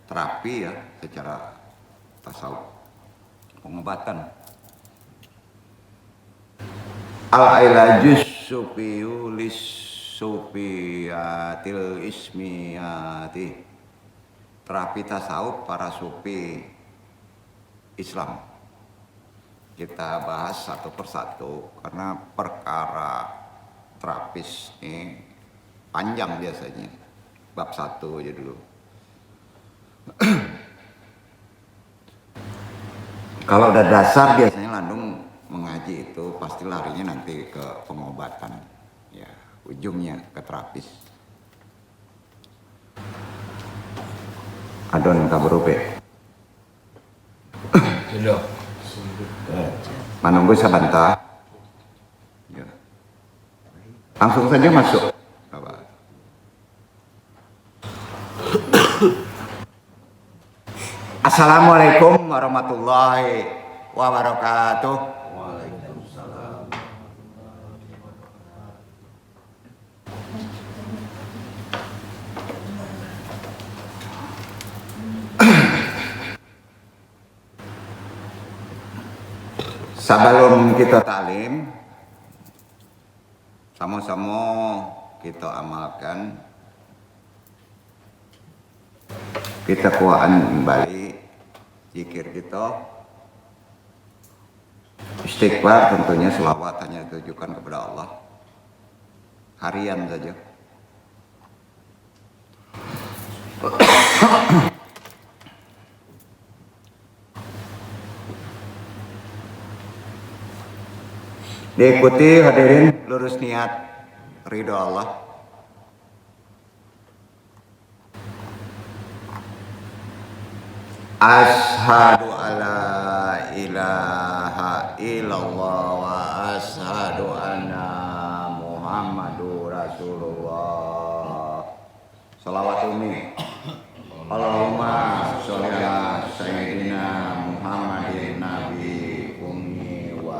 terapi ya secara tasawuf pengobatan. Al-ilajus sufiyu lis sufiyatil ismiyati, terapi tasawuf para sufi Islam. Kita bahas satu persatu karena perkara terapis ini panjang biasanya. Bab 1 aja dulu. Kalau udah dasar biasanya Landung mengaji itu pasti larinya nanti ke pengobatan, ya ujungnya ke terapis. Adon kaberupe. Sudah. Menunggu sebentar. Ya. Langsung saja masuk. Assalamualaikum warahmatullahi wabarakatuh. Waalaikumsalam. Sebelum kita talim, sama-sama kita amalkan, kita kuaan kembali zikir kita, istighfar, tentunya selawat hanya ditujukan kepada Allah harian saja. Diikuti hadirin, lurus niat ridho Allah. Ashhadu alla ilaha illallah wa ashhadu anna Muhammadur Rasulullah. Salawat umi. Allahumma sholli ala sayyidina Muhammadin nabi ummi wa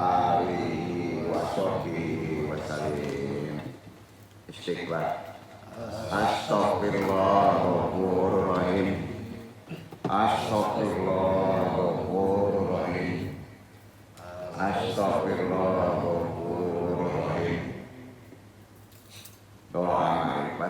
alihi wa sahbihi wa sallim. Istighfar. Astaghfirullahaladzim. Astaghfirullahaladzim. Astaghfirullahaladzim. Doa ma'rifat.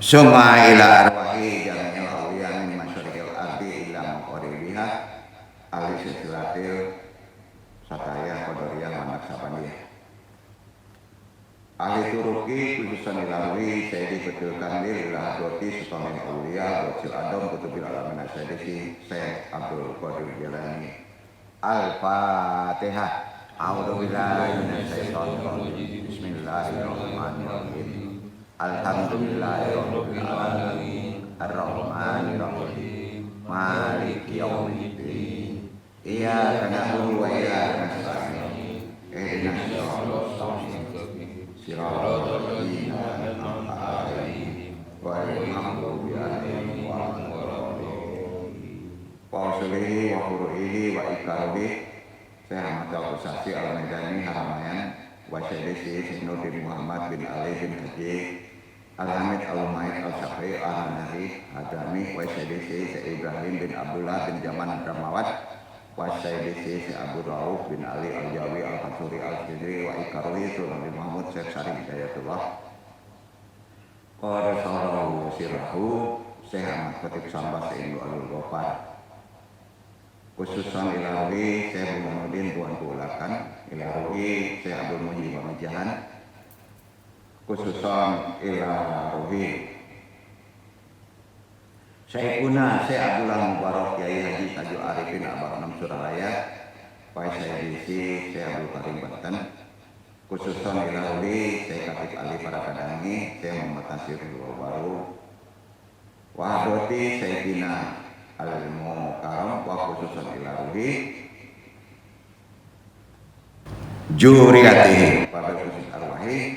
Summa ila arwahi jami'il awliya min masyariqil ardi ila maqaribiha ahli silsilatil sataya qadariyah wa naqsabandiyah. Ahli turuki khususan ilawi Sayyidi Betul Kandil ila hadrati sultanil awliya wajil adam kutubil alamin Sayyidi Syekh Abdul Qadir Jilani. Al-Fatihah. A'udzu billahi minasyaitonir rajim. Bismillahirrahmanirrahim. Alhamdulillahirabbil alamin. Arrahmanir rahim. Maliki yaumiddin. Iyyaka na'budu wa iyyaka nasta'in. Ihdinas siratal mustaqim. Siratal ladzina an'amta 'alaihim ghairil maghdubi 'alaihim waladdallin. Wa usulihi wa furu'ihi wa ikaruhi Syekh Ahmad Al-Qusasi Al-Maidani Haramayan wa Syekh Nurdin Muhammad bin Ali bin Haji Al-Hamid Al-Umayyad Al-Syafi'i Al-Hanari Hadami wa Syekh Ibrahim bin Abdullah bin Jaman Dramawat wa Syekh Abu Rauf bin Ali Al-Jawi Al-Fansuri Al-Fidri wa ikaruhi Sultan Muhammad Syekh Sari Hidayatullah Qara Sarahu Sirahu Syekh Ahmad Khatib Sambas Indu Al-Ghafar khususan ilawi Syekh Burhanuddin Tuan Kuulakan ilawi Syekh Abdul Muhyi Pamijahan khususan ilawi Syekhuna Syekh Abdullah Mubarak Kiai Haji Tajul Arifin Abah Enam Suralaya Pak Syekh Syekh Abdul Karim Banten khususan ilawi Syekh Khatib Ali Parakadangi Syekh Muhammad Nasir Baru Wahdoti Sayyidina Al-Mukarram wa khususan ilahi juriyatihi pada khusus arwahi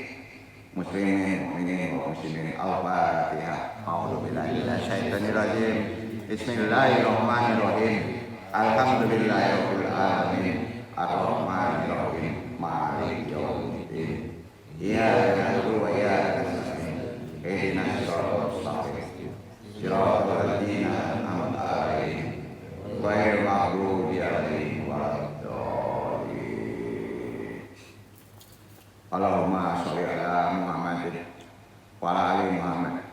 muslimin mu'minin wa muslimin. Al-Fatihah. A'udzu billahi minasyaitonir rajim. Bismillahirrahmanirrahim. Alhamdulillahirabbil alamin. Arrahmanir rahim. Maliki yaumiddin. Iyyaka na'budu wa iyyaka nasta'in. Ihdinas siratal mustaqim. Siratal ladzina ghairil maghdubi 'alaihim waladdallin. Allahumma sholli ala Muhammadin wa ala ali Muhammad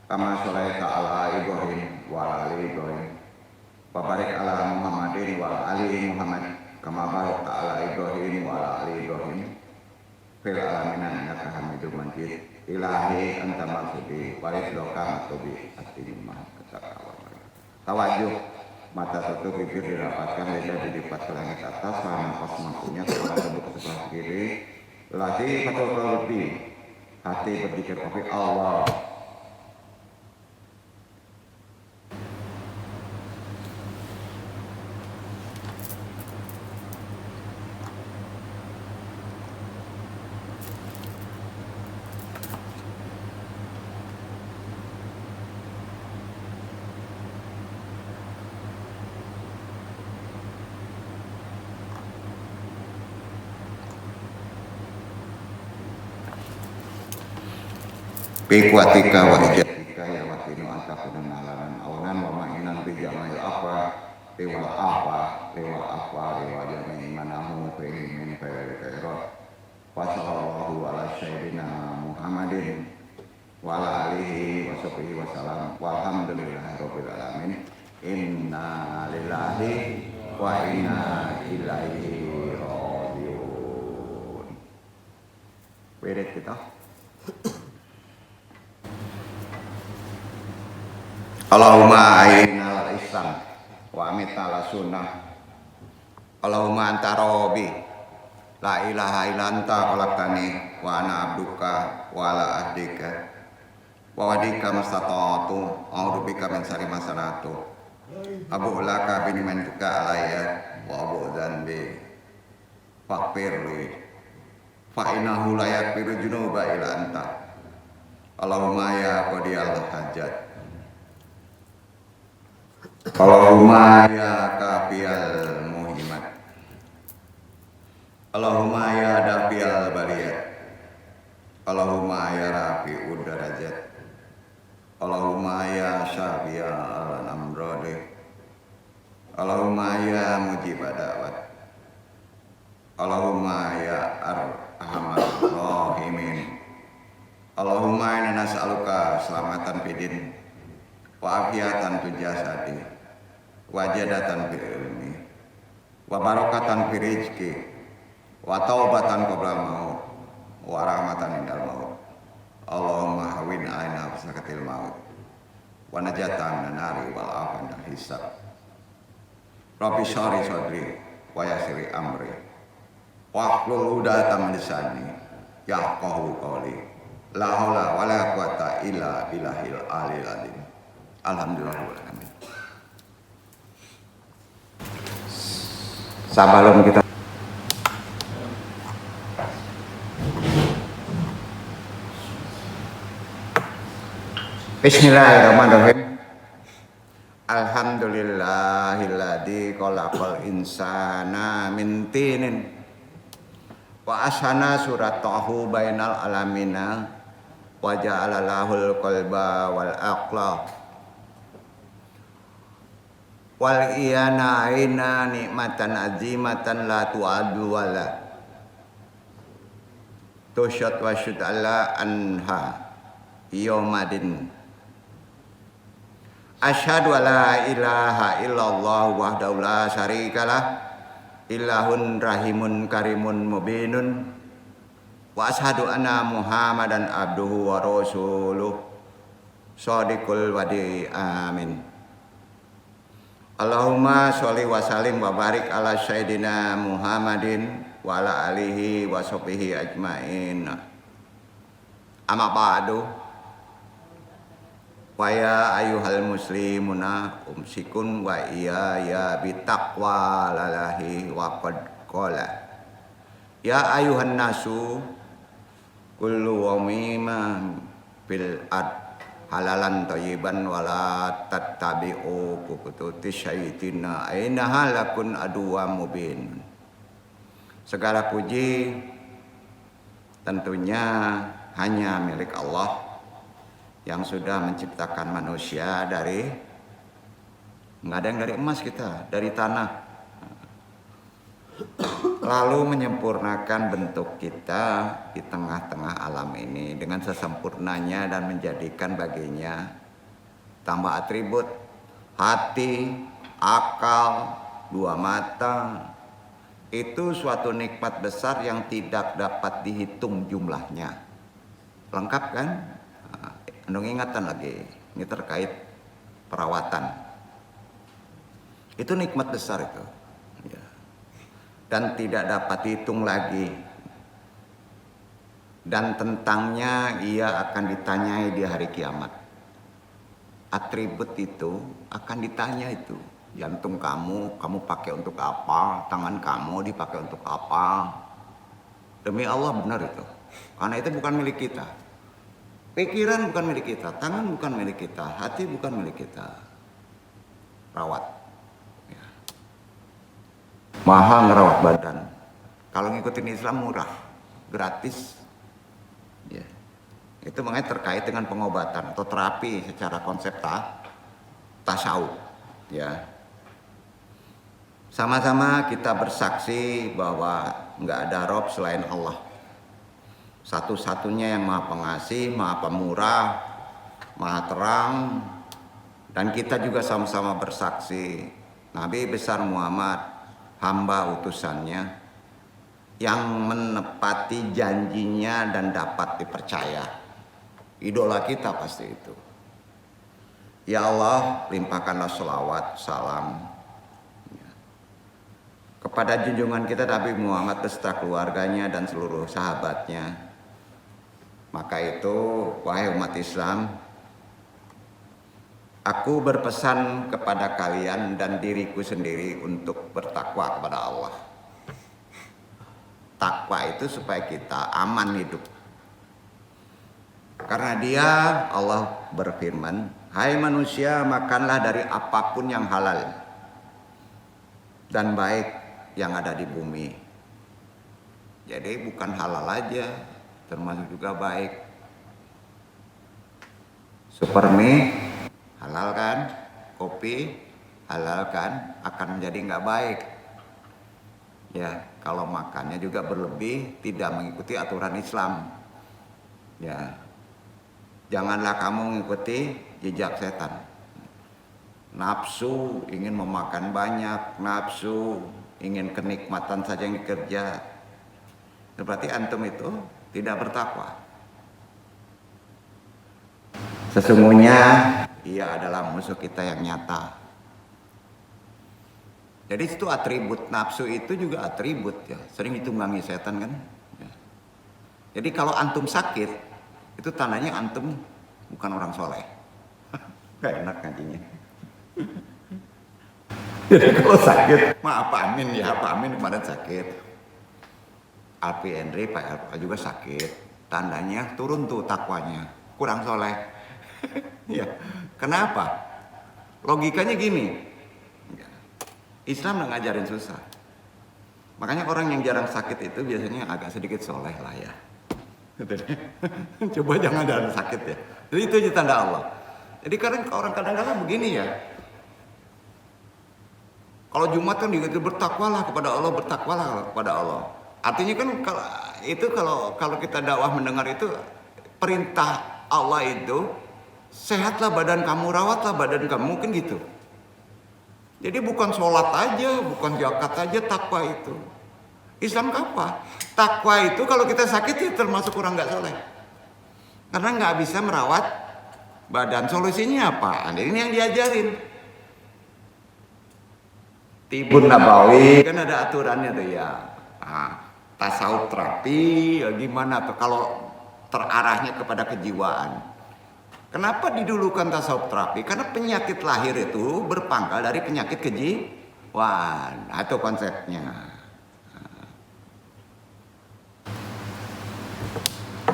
kama sholaita ala Ibrahim wa ala ali Ibrahim wa barik ala Muhammadin wa ala ali Muhammad kama barakta ala Ibrahim wa ala ali Ibrahim fil alamin innaka Hamidum Majid. Ilahi anta maksudi wa ridhoka matubi atimma tawajuh mata tutup bibir dirapatkan lidah dilipat ke langit atas karena nafas mampunya kepala tunduk ke sebelah kiri latih fatul qalbi hati berzikir kepada Allah. Bikuatika wa ijatika ya watinu antakunan alanan awanan wa ma'inan bijamail afa liwal afa liwal jami'in manahu fihimin fayari khairat wa sallallahu ala sayyidina Muhammadin wa ala alihi wa sahbihi wa salam walhamdulillahi rabbil alamin. Inna lillahi wa inna ilaihi raji'un. Wirid kita Allahumma aina al-islam wa amita la sunnah. Allahumma anta rabbi la ilaha illa anta khalaqtani wa ana abduka wa ala ahdika wa wadika mastata'tu a'udzu bika min syarri ma sana'tu abu laka bi ni'matika alayya wa abu dzanbi faghfirli fa innahu la yaghfiru dzunuba illa anta. Allahumma ya qadiyal hajat Allahumma ya kafiyal muhimmat Allahumma ya dafiyal bariyat Allahumma ya rafi'ud darajat Allahumma ya syafiyal amradi Allahumma ya mujibad da'wat Allahumma ya arhamar rahimin Allahumma inna inna nas'aluka selamatan fidin wa afiatan fil jasadi wa jadatan fil ilmi wa barakatan fil rizqi wa taubatan qabla maut wa rahmatan indal maut. Allahumma hawin aina bisakatil maut wa najatan nari wal afan dan hisab. Rabbi syari sadri wa yasiri amri wa hlul udatan min lisani yafqahu qawli. La haula wala quwata illa billahil aliyil azim. Alhamdulillah. Sebelum kita Bismillahirrahmanirrahim. Alhamdulillahilladzi khalaqal insana min tinin wa ashana suratahu bainal alamina wa ja'ala lahul qalba wal aqla wal iyana aina nikmatan azimatan la tu'adu wala tusyat wa syud'ala anha yaumadin. Asyhadu alla ilaha illallah wahdahu la syarikalah ilahun rahimun karimun mubinun wa asyhadu anna muhammadan abduhu wa rasuluh shadiqul wadi amin. Allahumma sholli wa sallim wa barik ala sayyidina Muhammadin wa ala alihi wa sahbihi ajmain. Amma ba'du. Wa ya ayyuhal muslimuna umsikun wa ya bitaqwa lalahi wa qad qala ya ayyuhan nasu kullu wamima bil ad halalan thayyiban wala tattabi'u kututi syaitina aina halakun aduwa mubin. Segala puji tentunya hanya milik Allah yang sudah menciptakan manusia dari nggak ada yang dari emas, kita dari tanah, lalu menyempurnakan bentuk kita di tengah-tengah alam ini dengan sesempurnanya dan menjadikan baginya tambah atribut hati, akal, dua mata. Itu suatu nikmat besar yang tidak dapat dihitung jumlahnya. Lengkap kan? Andong ingatan lagi, ini terkait perawatan. Itu nikmat besar itu, ya. Dan tidak dapat dihitung lagi. Dan tentangnya ia akan ditanyai di hari kiamat. Atribut itu akan ditanya itu. Jantung kamu pakai untuk apa? Tangan kamu dipakai untuk apa? Demi Allah benar itu. Karena itu bukan milik kita. Pikiran bukan milik kita, tangan bukan milik kita, hati bukan milik kita. Rawat. Ya. Mahal ngerawat badan. Kalau ngikutin Islam murah, gratis. Ya. Itu makanya terkait dengan pengobatan atau terapi secara konsep tasawuf. Ya. Sama-sama kita bersaksi bahwa nggak ada Rob selain Allah. Satu-satunya yang maha pengasih, maha pemurah, maha terang. Dan kita juga sama-sama bersaksi Nabi besar Muhammad, hamba utusannya, yang menepati janjinya dan dapat dipercaya. Idola kita pasti itu. Ya Allah, limpahkanlah sholawat, salam kepada junjungan kita Nabi Muhammad beserta keluarganya dan seluruh sahabatnya. Maka itu, wahai umat Islam, aku berpesan kepada kalian dan diriku sendiri untuk bertakwa kepada Allah. Takwa itu supaya kita aman hidup. Karena Dia, Allah berfirman, hai manusia, makanlah dari apapun yang halal dan baik yang ada di bumi. Jadi bukan halal aja, termasuk juga baik. Supermi halal kan, kopi halal kan, akan menjadi nggak baik. Ya, kalau makannya juga berlebih, tidak mengikuti aturan Islam. Ya, Janganlah kamu mengikuti jejak setan. Nafsu ingin memakan banyak, nafsu ingin kenikmatan saja yang dikerja. Berarti antum itu tidak bertakwa. Sesungguhnya ia adalah musuh kita yang nyata. Jadi itu atribut nafsu itu juga atribut ya. Sering ditunggangi setan kan. Ya. Jadi kalau antum sakit, itu tandanya antum bukan orang soleh. Gak enak ngajinya. Jadi kalau sakit, maaf Pak Amin ya, Pak Amin kemarin sakit. Alpi Henry, Pak Alpa juga sakit. Tandanya turun tuh takwanya, kurang soleh. Ya, kenapa? Logikanya gini, Islam nggak ngajarin susah. Makanya orang yang jarang sakit itu biasanya agak sedikit soleh lah ya. Coba jangan ada sakit ya. Jadi itu aja tanda Allah. Jadi orang kadang-kadang begini ya. Kalau Jumat kan juga bertakwalah kepada Allah, bertakwalah kepada Allah. Artinya kan kalau kita dakwah mendengar itu perintah Allah itu sehatlah badan kamu, rawatlah badan kamu, mungkin gitu. Jadi bukan sholat aja, bukan zakat aja takwa itu. Islam apa? Takwa itu kalau kita sakit ya termasuk orang nggak soleh. Karena nggak bisa merawat badan. Solusinya apa? Ini yang diajarin. Tibun Nabawi kan ada aturannya tuh ya. Tasawuf terapi ya gimana tuh kalau terarahnya kepada kejiwaan. Kenapa didulukan tasawuf terapi? Karena penyakit lahir itu berpangkal dari penyakit kejiwaan. Itu konsepnya.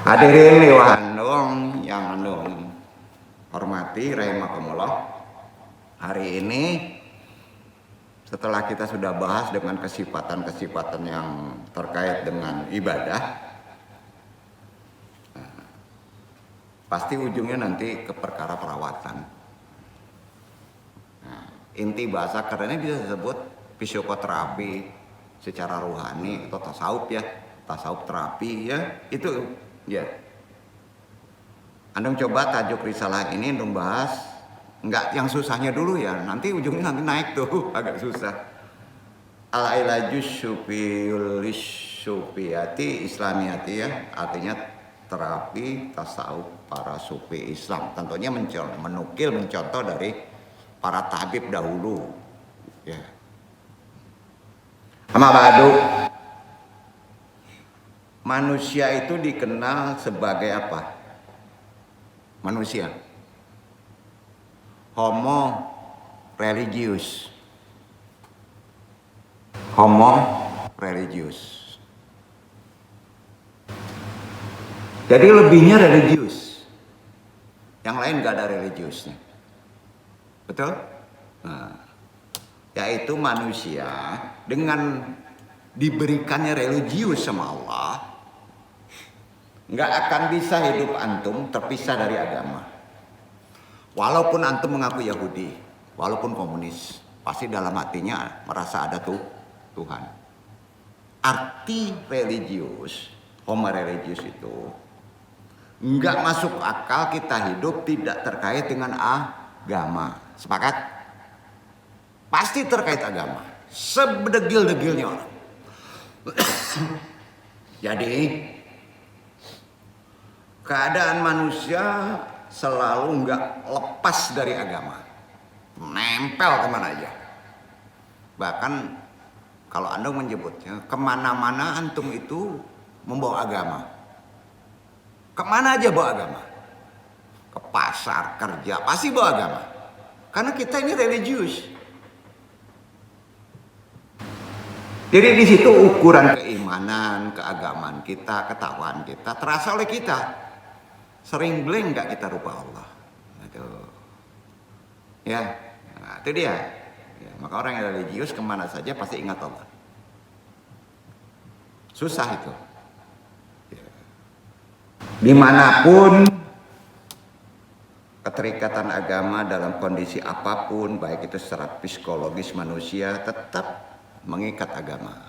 Hadirin Dewan yang hormati rahimakumullah. Hari ini setelah kita sudah bahas dengan kesifatan-kesifatan yang terkait dengan ibadah, pasti ujungnya nanti ke perkara perawatan. Inti bahasa kerennya bisa disebut psikoterapi secara rohani atau tasawuf ya, tasawuf terapi ya, itu ya. Anda coba tajuk risalah ini Anda bahas, enggak yang susahnya dulu ya, nanti ujungnya nanti naik tuh agak susah. Al-ilajus syufiyati islamiyati ya, artinya terapi tasawuf para sufi Islam. Tentunya mencontoh dari para tabib dahulu ya. Amma ba'du, manusia itu dikenal sebagai apa? Manusia Homo religius. Homo religius. Jadi lebihnya religius. Yang lain gak ada religiusnya. Betul? Nah, yaitu manusia dengan diberikannya religius sama Allah, nggak akan bisa hidup antum terpisah dari agama. Walaupun antum mengaku Yahudi, walaupun komunis, pasti dalam hatinya merasa ada Tuhan. Arti religius, homo religius itu nggak masuk akal kita hidup tidak terkait dengan agama. Sepakat? Pasti terkait agama. Sebedegil-degilnya orang. Jadi keadaan manusia selalu nggak lepas dari agama, nempel kemana aja. Bahkan kalau Anda menyebutnya kemana-mana antum itu membawa agama. Kemana aja bawa agama. Ke pasar, kerja, pasti bawa agama. Karena kita ini religius. Jadi di situ ukuran keimanan, keagamaan kita, ketakwaan kita terasa oleh kita. Sering blank nggak kita rupa Allah. Aduh. Ya, nah, itu dia. Ya, maka orang yang religius kemana saja pasti ingat Allah. Susah itu. Ya. Dimanapun keterikatan agama dalam kondisi apapun, baik itu secara psikologis manusia tetap mengikat agama.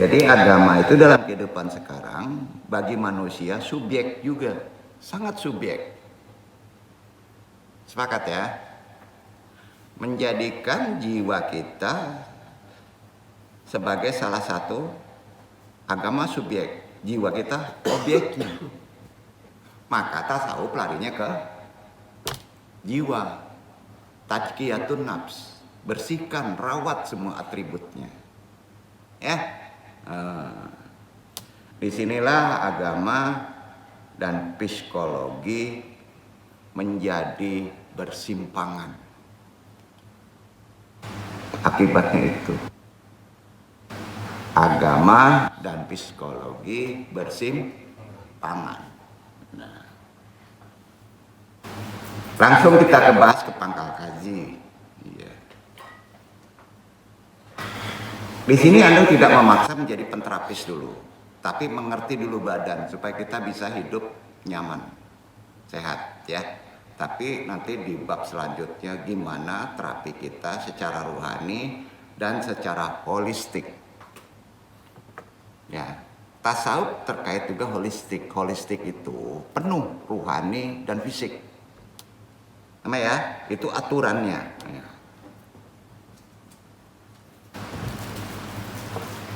Jadi agama itu dalam kehidupan sekarang bagi manusia subjek juga, sangat subjek. Sepakat ya? Menjadikan jiwa kita sebagai salah satu agama subjek, jiwa kita objeknya. Maka tasawuf larinya ke jiwa, tazkiyatun nafs, bersihkan, rawat semua atributnya. Ya, disinilah agama dan psikologi menjadi bersimpangan. Akibatnya itu, agama dan psikologi bersimpangan. Nah, langsung kita bahas ke pangkal kaji. Iya. Di sini Anda tidak memaksa menjadi penterapis dulu, tapi mengerti dulu badan supaya kita bisa hidup nyaman, sehat ya. Tapi nanti di bab selanjutnya gimana terapi kita secara rohani dan secara holistik. Ya, tasawuf terkait juga holistik. Holistik itu penuh rohani dan fisik. Sama ya, itu aturannya. Ya.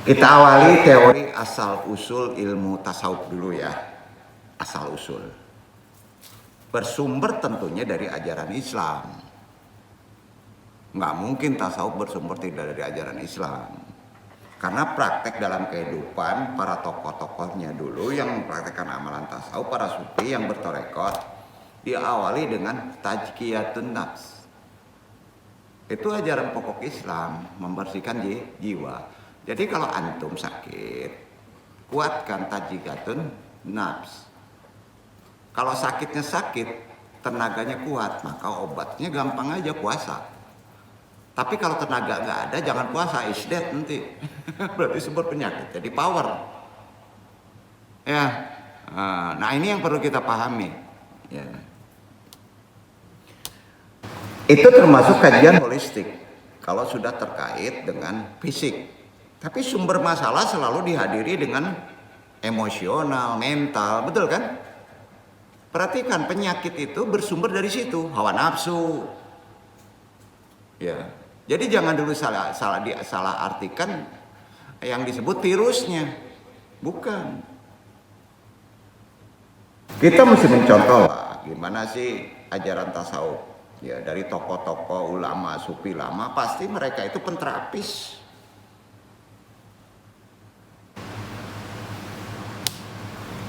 Kita awali teori asal usul ilmu tasawuf dulu ya. Asal usul. Bersumber tentunya dari ajaran Islam. Nggak mungkin tasawuf bersumber tidak dari ajaran Islam. Karena praktek dalam kehidupan para tokoh-tokohnya dulu yang mempraktekkan amalan tasawuf, para sufi yang bertorekot, diawali dengan tazkiyatun nafs. Itu ajaran pokok Islam, membersihkan jiwa. Jadi kalau antum sakit, kuatkan tazkiyatun nafs. Kalau sakitnya sakit, tenaganya kuat, maka obatnya gampang aja, puasa. Tapi kalau tenaga nggak ada, jangan puasa, is dead nanti. Berarti sumber penyakit, jadi power. Ya, nah ini yang perlu kita pahami. Ya. Itu termasuk kajian holistik, kalau sudah terkait dengan fisik. Tapi sumber masalah selalu dihadiri dengan emosional, mental, betul kan? Perhatikan, penyakit itu bersumber dari situ, hawa nafsu. Ya. Jadi jangan dulu salah artikan yang disebut virusnya. Bukan. Kita mesti mencontoh lah gimana sih ajaran tasawuf. Ya, dari tokoh-tokoh ulama, sufi lama, pasti mereka itu penterapis.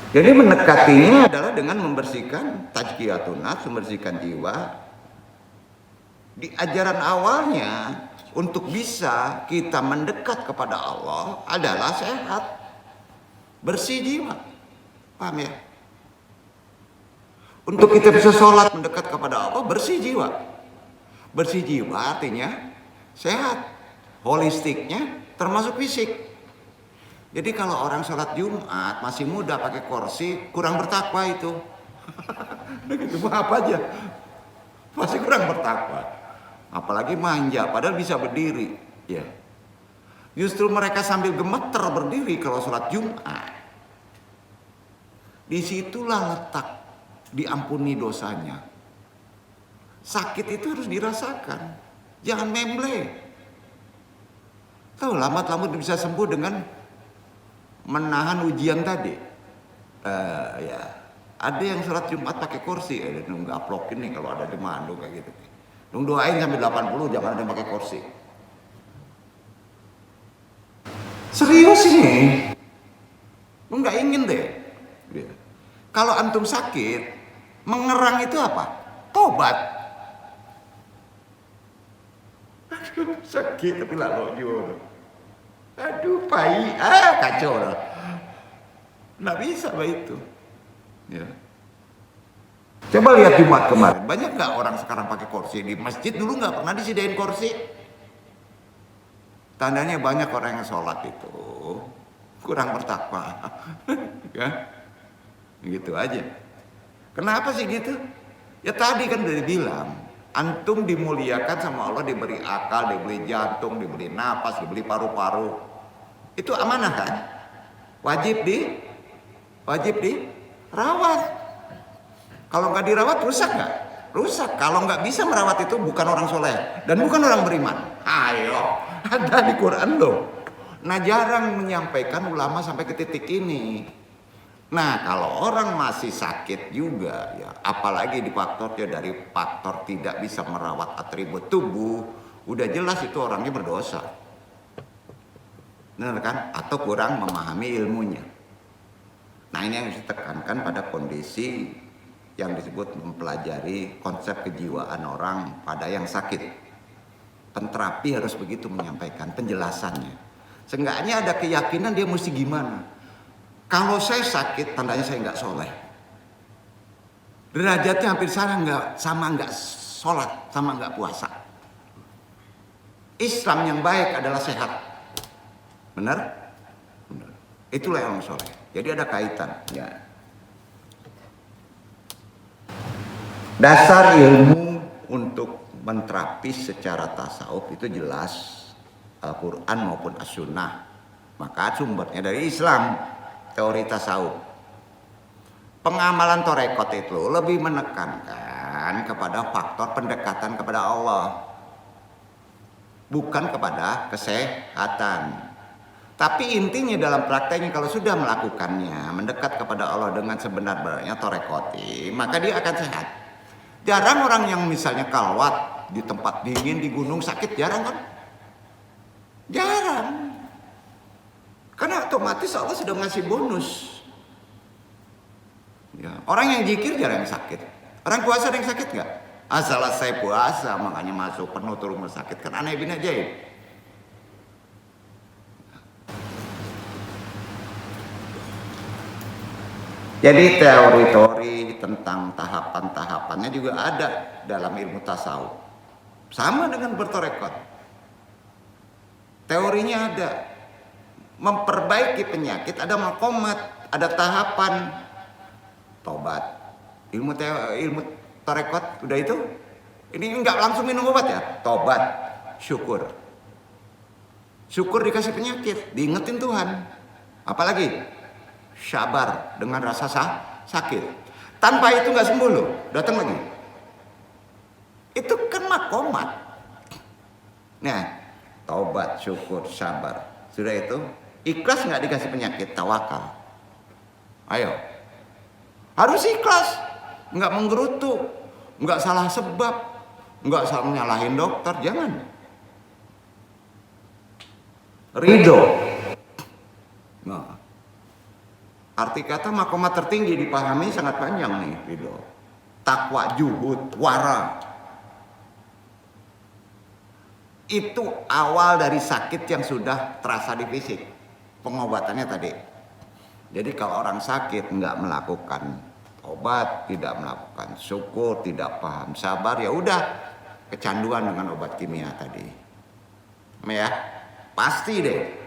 Jadi mendekatinya adalah dengan membersihkan tazkiyatun nafs, membersihkan jiwa. Di ajaran awalnya untuk bisa kita mendekat kepada Allah adalah sehat, bersih jiwa. Paham ya? Untuk kita bisa sholat mendekat kepada Allah, bersih jiwa. Bersih jiwa artinya sehat, holistiknya termasuk fisik. Jadi kalau orang sholat Jumat masih muda pakai kursi, kurang bertakwa itu. Begitu apa aja, masih kurang bertakwa. Apalagi manja, padahal bisa berdiri. Ya. Justru mereka sambil gemeter berdiri kalau sholat Jumat. Disitulah letak diampuni dosanya. Sakit itu harus dirasakan, jangan memble. Tahu lambat-lambat bisa sembuh dengan menahan ujian tadi. Ya, ada yang sholat Jumat pakai kursi, nunggu upload ini kalau ada di Manado kayak gitu. Nunggu doain sampai 80 jangan ada yang pakai kursi. Serius ini, nggak ingin deh. Kalau antum sakit, mengerang itu apa? Tobat. Aduh, sakit tapi lalu juga. Aduh, pai, kacau lah. Nggak bisa begitu. Ya. Coba lihat Jumat kemarin, banyak nggak orang sekarang pakai kursi di masjid? Dulu nggak pernah disediain kursi. Tandanya banyak orang yang sholat itu kurang bertakwa, ya, gitu aja. Kenapa sih gitu? Ya tadi kan udah dibilang, antum dimuliakan sama Allah, diberi akal, diberi jantung, diberi napas, diberi paru-paru. Itu amanah kan? Wajib dirawat. Kalau nggak dirawat rusak nggak? Rusak. Kalau nggak bisa merawat itu bukan orang soleh dan bukan orang beriman. Ayo, ada di Quran loh. Nah, jarang menyampaikan ulama sampai ke titik ini. Nah, kalau orang masih sakit juga ya, apalagi di faktornya dari faktor tidak bisa merawat atribut tubuh, udah jelas itu orangnya berdosa. Benar kan? Atau kurang memahami ilmunya. Nah, ini yang harus ditekankan pada kondisi yang disebut mempelajari konsep kejiwaan orang pada yang sakit. Penterapi harus begitu menyampaikan penjelasannya. Seenggaknya ada keyakinan dia mesti gimana. Kalau saya sakit, tandanya saya nggak soleh. Derajatnya hampir sama nggak sholat, sama nggak puasa. Islam yang baik adalah sehat. Benar? Benar. Itulah yang soleh. Jadi ada kaitan. Ya. Dasar ilmu untuk menterapis secara tasawuf itu jelas Al-Quran maupun As-Sunnah. Maka sumbernya dari Islam, teori tasawuf. Pengamalan torekot itu lebih menekankan kepada faktor pendekatan kepada Allah, bukan kepada kesehatan. Tapi intinya dalam prakteknya kalau sudah melakukannya, mendekat kepada Allah dengan sebenar-benarnya torekoti, maka dia akan sehat. Jarang orang yang misalnya kalwat di tempat dingin, di gunung sakit, jarang kan? Jarang. Karena otomatis Allah sudah ngasih bonus. Ya, orang yang zikir jarang yang sakit. Orang puasa ada yang sakit nggak? Asal saya puasa makanya masuk penuh turun rumah sakit. Kan aneh bin ajaib. Jadi teori-teori tentang tahapan-tahapannya juga ada dalam ilmu tasawuf. Sama dengan bertorekot. Teorinya ada. Memperbaiki penyakit ada makomat, ada tahapan. Tobat. Ilmu torekot udah itu. Ini enggak langsung minum obat ya. Tobat, syukur. Syukur dikasih penyakit, diingetin Tuhan. Apalagi? Sabar dengan rasa sakit. Tanpa itu nggak sembuh loh, datang lagi. Itu kan makomat. Nah, taubat, syukur, sabar. Sudah itu, ikhlas nggak dikasih penyakit, tawakal. Ayo, harus ikhlas, nggak menggerutu, nggak salah sebab, nggak salah nyalahin dokter, jangan. Ridho. Nah. Arti kata makomat tertinggi dipahami sangat panjang nih, ridho. Takwa, juhud, wara. Itu awal dari sakit yang sudah terasa di fisik. Pengobatannya tadi. Jadi kalau orang sakit nggak melakukan obat, tidak melakukan syukur, tidak paham sabar, ya udah kecanduan dengan obat kimia tadi. Ya, pasti deh.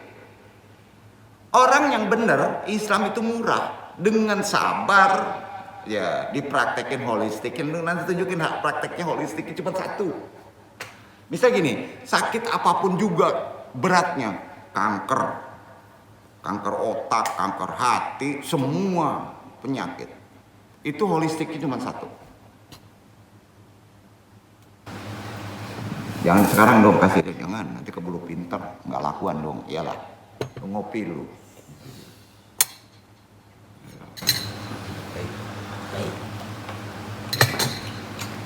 Orang yang benar, Islam itu murah. Dengan sabar, ya dipraktekin holistik. Nanti tunjukin hak prakteknya holistik cuma satu. Bisa gini, sakit apapun juga beratnya. Kanker otak, kanker hati, semua penyakit. Itu holistiknya cuma satu. Jangan sekarang dong kasih, jangan. Nanti keburu pinter, nggak lakuan dong. Iyalah, ngopi dulu.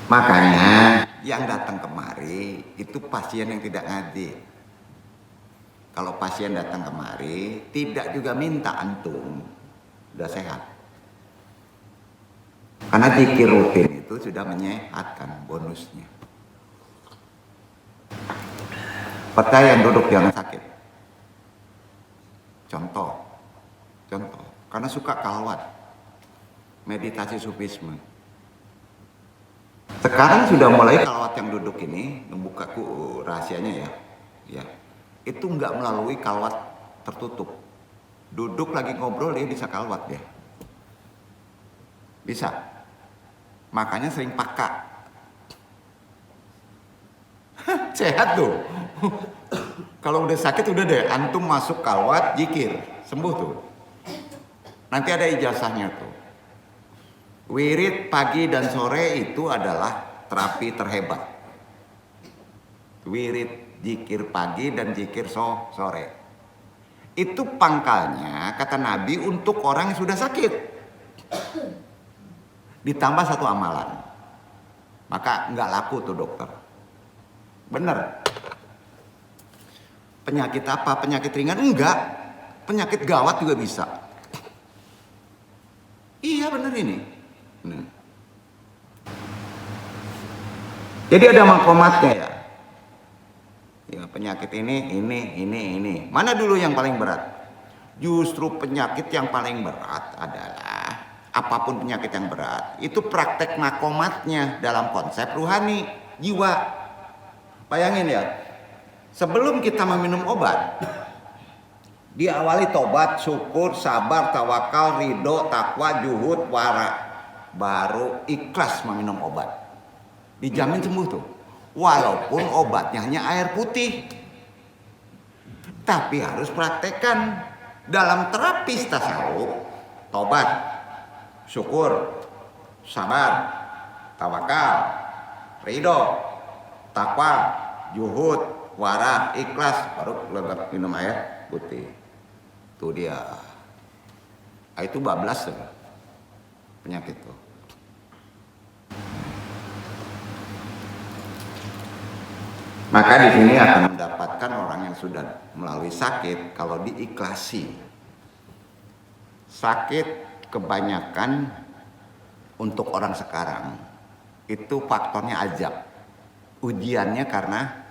Makanya yang datang kemari itu pasien yang tidak ngaji. Kalau pasien datang kemari tidak juga minta antum, udah sehat. Karena zikir rutin itu sudah menyehatkan bonusnya. Percaya yang duduk jangan sakit. Contoh, karena suka kalwat, meditasi sufisme. Sekarang sudah mulai kalwat yang duduk ini, membuka rahasianya ya, itu nggak melalui kalwat tertutup. Duduk lagi ngobrol dia bisa kalwat ya, bisa. Makanya sering pakak. Sehat tuh. Kalau udah sakit udah deh, antum masuk kawat zikir, sembuh tuh. Nanti ada ijazahnya tuh. Wirid pagi dan sore itu adalah terapi terhebat. Wirid zikir pagi dan zikir sore. Itu pangkalnya kata Nabi untuk orang yang sudah sakit. Ditambah satu amalan. Maka nggak laku tuh dokter. Bener. Penyakit apa? Penyakit ringan? Enggak. Penyakit gawat juga bisa. Iya bener ini. Nah. Jadi ada makomatnya ya. Ya penyakit ini. Mana dulu yang paling berat? Justru penyakit yang paling berat adalah apapun penyakit yang berat itu praktek makomatnya dalam konsep ruhani jiwa. Bayangin ya. Sebelum kita meminum obat, diawali tobat, syukur, sabar, tawakal, ridho, takwa, juhud, wara. Baru ikhlas meminum obat. Dijamin sembuh tuh. Walaupun obatnya hanya air putih. Tapi harus praktekkan dalam terapis tasawuf. Tobat, syukur, sabar, tawakal, ridho, takwa, juhud, wara, ikhlas, baru lebat minum air putih. Itu dia. Itu bablas tuh penyakit tuh. Maka di sini akan mendapatkan orang yang sudah melalui sakit kalau diikhlasi. Sakit kebanyakan untuk orang sekarang itu faktornya azab. Ujiannya karena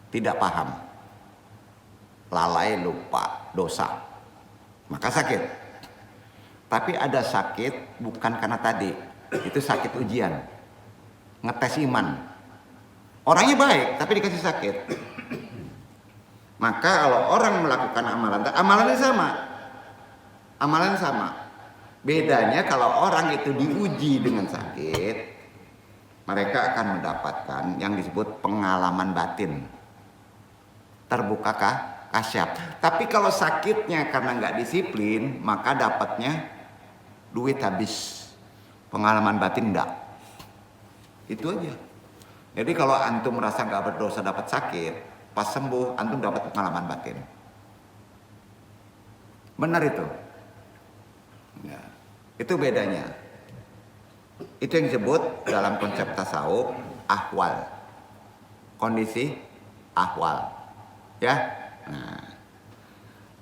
tidak paham, lalai, lupa, dosa, maka sakit. Tapi ada sakit bukan karena tadi, itu sakit ujian, ngetes iman. Orangnya baik tapi dikasih sakit. Maka kalau orang melakukan amalannya sama. Bedanya kalau orang itu diuji dengan sakit, mereka akan mendapatkan yang disebut pengalaman batin. Terbukakah? Kasyaf. Tapi kalau sakitnya karena nggak disiplin, maka dapatnya duit habis. Pengalaman batin enggak. Itu aja. Jadi kalau antum merasa nggak berdosa dapat sakit, pas sembuh antum dapat pengalaman batin. Benar itu. Ya. Itu bedanya. Itu yang disebut dalam konsep tasawuf ahwal. Kondisi ahwal. Ya, nah,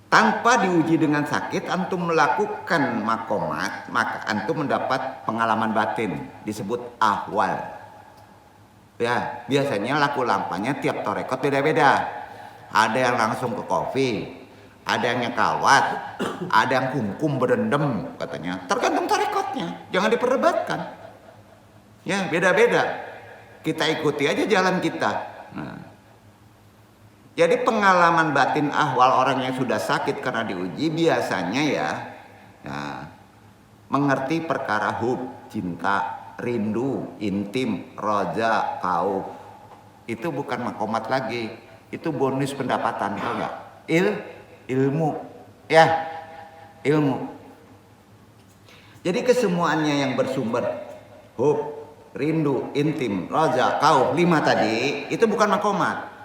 tanpa diuji dengan sakit, antum melakukan makomat, maka antum mendapat pengalaman batin, disebut ahwal. Ya, biasanya laku lampanya tiap torekot beda-beda. Ada yang langsung ke kopi, ada yang nyekawat, ada yang kumkum berendam katanya. Tergantung torekotnya, jangan diperdebatkan. Ya, beda-beda. Kita ikuti aja jalan kita. Nah. Jadi pengalaman batin ahwal orang yang sudah sakit karena diuji biasanya ya mengerti perkara hub, cinta, rindu, intim, roja, kauf. Itu bukan makomat lagi, itu bonus pendapatan, tahu nggak? Ilmu, ya, ilmu. Jadi kesemuanya yang bersumber hub, rindu, intim, roja, kauf, 5 tadi itu bukan makomat.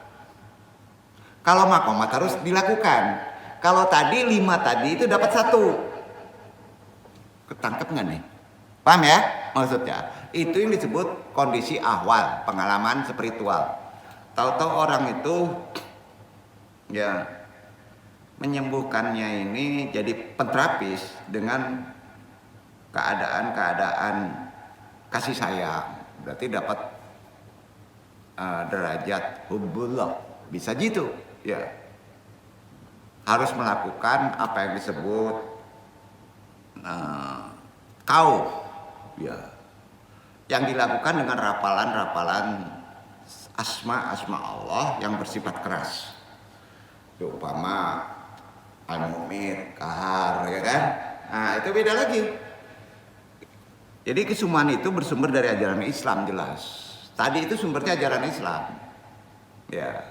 Kalau makomat harus dilakukan. Kalau tadi 5 tadi itu dapat 1. Ketangkep nggak nih? Paham ya maksudnya? Itu yang disebut kondisi ahwal, pengalaman spiritual. Tahu-tahu orang itu ya menyembuhkannya ini jadi penterapis dengan keadaan-keadaan kasih sayang. Berarti dapat derajat hubbullah. Bisa gitu. Ya, harus melakukan apa yang disebut kauf, ya, yang dilakukan dengan rapalan-rapalan asma Allah yang bersifat keras. Umpama al-mu'min, kahar, ya kan? Nah, itu beda lagi. Jadi kesumaan itu bersumber dari ajaran Islam jelas. Tadi itu sumbernya ajaran Islam, ya.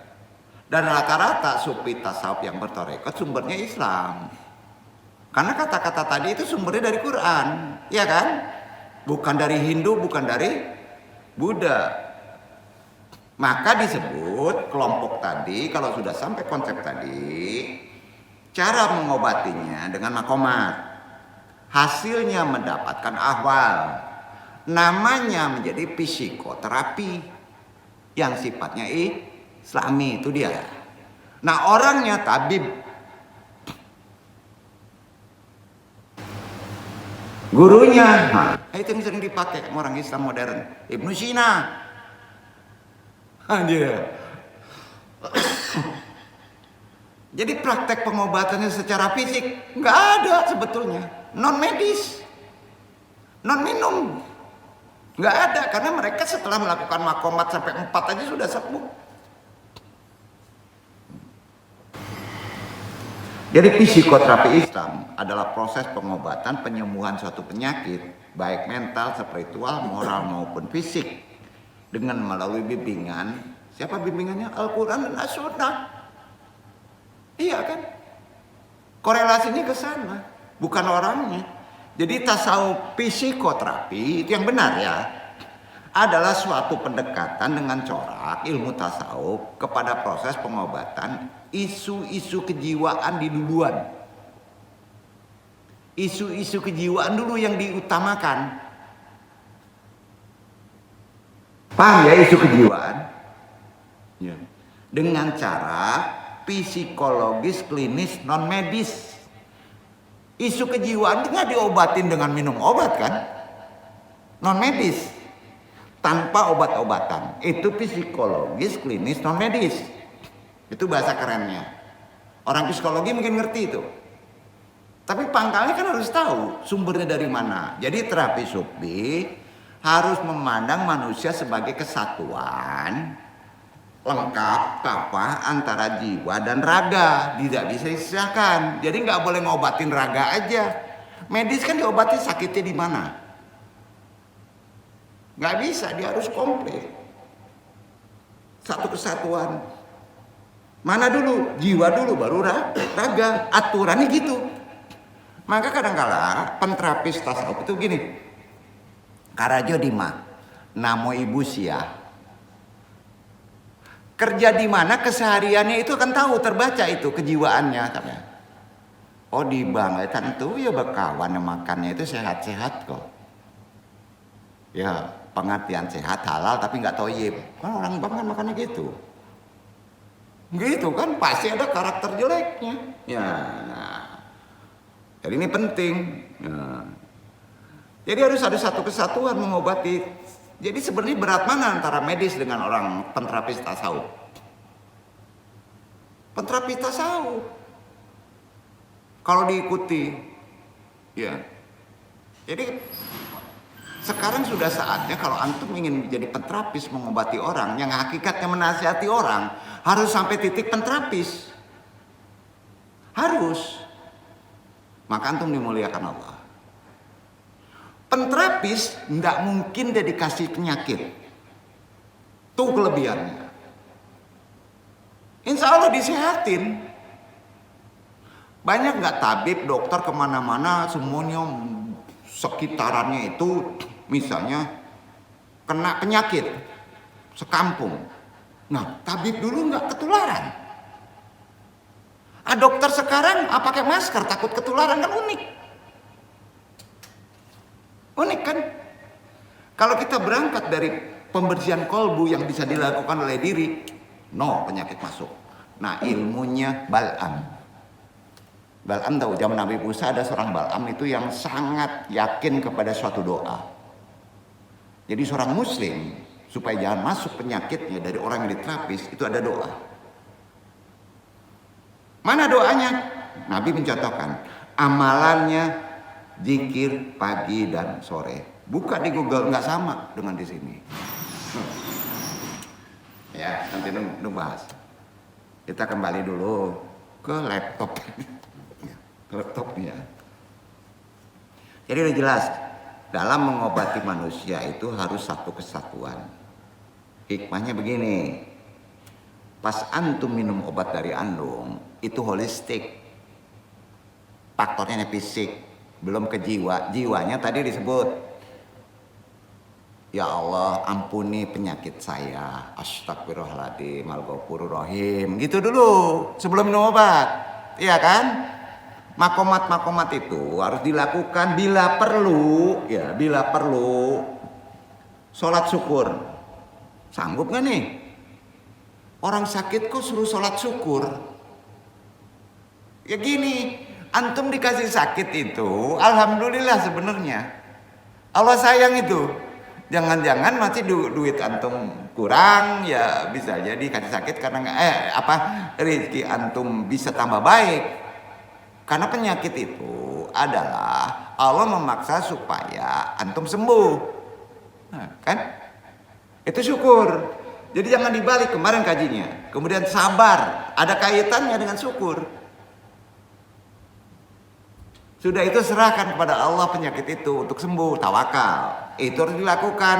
Dan rata-rata sufi tasawuf yang bertarekat sumbernya Islam. Karena kata-kata tadi itu sumbernya dari Quran, ya kan? Bukan dari Hindu, bukan dari Buddha. Maka disebut kelompok tadi, kalau sudah sampai konsep tadi, cara mengobatinya dengan makomat. Hasilnya mendapatkan ahwal. Namanya menjadi psikoterapi yang sifatnya Islami, itu dia. Nah, orangnya tabib. Gurunya, itu yang sering dipakai orang Islam modern, Ibnu Sina. Dia. Jadi praktek pengobatannya secara fisik nggak ada sebetulnya, non medis, non minum, nggak ada, karena mereka setelah melakukan makomat sampai 4 aja sudah sembuh. Jadi psikoterapi Islam adalah proses pengobatan penyembuhan suatu penyakit, baik mental, spiritual, moral maupun fisik, dengan melalui bimbingan. Siapa bimbingannya? Al-Quran dan As-Sunnah. Iya kan? Korelasinya ke sana, bukan orangnya. Jadi tasawuf psikoterapi itu yang benar ya, adalah suatu pendekatan dengan corak ilmu tasawuf kepada proses pengobatan isu-isu kejiwaan di duluan. Isu-isu kejiwaan dulu yang diutamakan. Paham ya isu kejiwaan? Ya. Dengan cara psikologis klinis non medis. Isu kejiwaan itu nggak diobatin dengan minum obat kan? Non medis. Tanpa obat-obatan. Itu psikologis klinis non medis. Itu bahasa kerennya. Orang psikologi mungkin ngerti itu. Tapi pangkalnya kan harus tahu sumbernya dari mana. Jadi terapi sufi harus memandang manusia sebagai kesatuan lengkap apa antara jiwa dan raga, tidak bisa disisahkan. Jadi nggak boleh ngobatin raga aja. Medis kan diobati sakitnya di mana? Nggak bisa, dia harus komplit. Satu kesatuan. Mana dulu? Jiwa dulu, baru raga. Aturannya gitu. Maka kadang-kala penterapis tasawuf itu gini. Karajo Dima, namo ibu sia. Kerja di mana kesehariannya itu akan tahu, terbaca itu kejiwaannya. Oh di bank, tentu ya bekawan makannya itu sehat-sehat kok. Ya pengertian sehat halal tapi nggak toyib. Kan orang bank kan makannya gitu. Gitu kan pasti ada karakter jeleknya. Ya, nah. Jadi ini penting. Nah. Jadi harus ada satu kesatuan mengobati. Jadi sebenarnya berat mana antara medis dengan orang penterapis tasawuf? Penterapis tasawuf. Kalau diikuti, ya. Jadi sekarang sudah saatnya kalau antum ingin menjadi penterapis mengobati orang yang hakikatnya menasihati orang, harus sampai titik penterapis. Harus. Maka antum dimuliakan Allah. Penterapis tidak mungkin dedikasi penyakit. Itu kelebihannya. Insya Allah disehatin. Banyak nggak tabib, dokter kemana-mana semuanya sekitarannya itu misalnya kena penyakit sekampung. Nah, tabib dulu nggak ketularan. Dokter sekarang pakai masker takut ketularan, kan unik. Unik kan? Kalau kita berangkat dari pembersihan kolbu yang bisa dilakukan oleh diri, no penyakit masuk. Nah, ilmunya Bal'am. Bal'am tahu zaman Nabi Musa ada seorang Bal'am itu yang sangat yakin kepada suatu doa. Jadi seorang muslim supaya jangan masuk penyakitnya dari orang yang diterapis itu ada doa. Mana doanya? Nabi mencontohkan amalannya zikir pagi dan sore. Buka di Google, nggak sama dengan di sini. Ya, nanti nunggu bahas. Kita kembali dulu ke laptop. Laptopnya. Jadi udah jelas, dalam mengobati manusia itu harus satu kesatuan. Hikmahnya begini. Pas antum minum obat dari andung, itu holistik. Faktornya fisik, belum ke jiwa. Jiwanya tadi disebut, ya Allah ampuni penyakit saya, astagfirullahaladzim, al-ghafurur-rahim, gitu dulu sebelum minum obat, iya kan? Makomat itu harus dilakukan bila perlu, ya bila perlu. Sholat syukur, sanggup gak nih? Orang sakit kok suruh sholat syukur? Ya gini, antum dikasih sakit itu, alhamdulillah sebenarnya. Allah sayang itu. Jangan-jangan masih duit antum kurang, ya bisa jadi kasih sakit karena rezeki antum bisa tambah baik. Karena penyakit itu adalah Allah memaksa supaya antum sembuh. Nah, kan? Itu syukur. Jadi jangan dibalik kemarin kajinya. Kemudian sabar, ada kaitannya dengan syukur. Sudah itu serahkan kepada Allah penyakit itu untuk sembuh, tawakal. Itu harus dilakukan.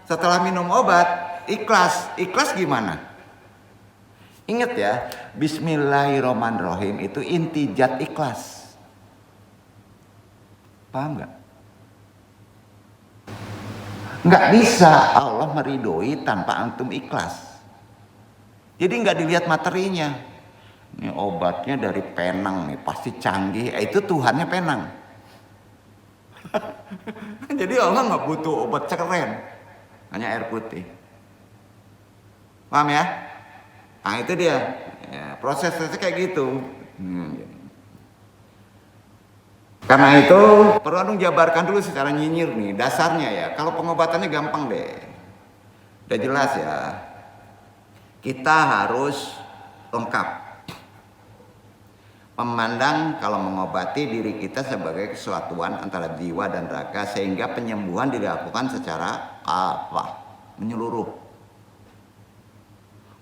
Setelah minum obat, ikhlas. Ikhlas gimana? Ingat ya, Bismillahirrahmanirrahim itu inti zat ikhlas. Paham nggak? Nggak bisa Allah meridhoi tanpa antum ikhlas. Jadi nggak dilihat materinya. Ini obatnya dari Penang nih, pasti canggih. Itu Tuhannya Penang. Jadi Allah nggak butuh obat keren, hanya air putih. Paham ya? Nah itu dia, ya, prosesnya kayak gitu. Karena itu perlu antum jabarkan dulu secara nyinyir nih, dasarnya ya. Kalau pengobatannya gampang deh, udah jelas ya. Kita harus lengkap. Memandang kalau mengobati diri kita sebagai kesatuan antara jiwa dan raga sehingga penyembuhan dilakukan secara menyeluruh,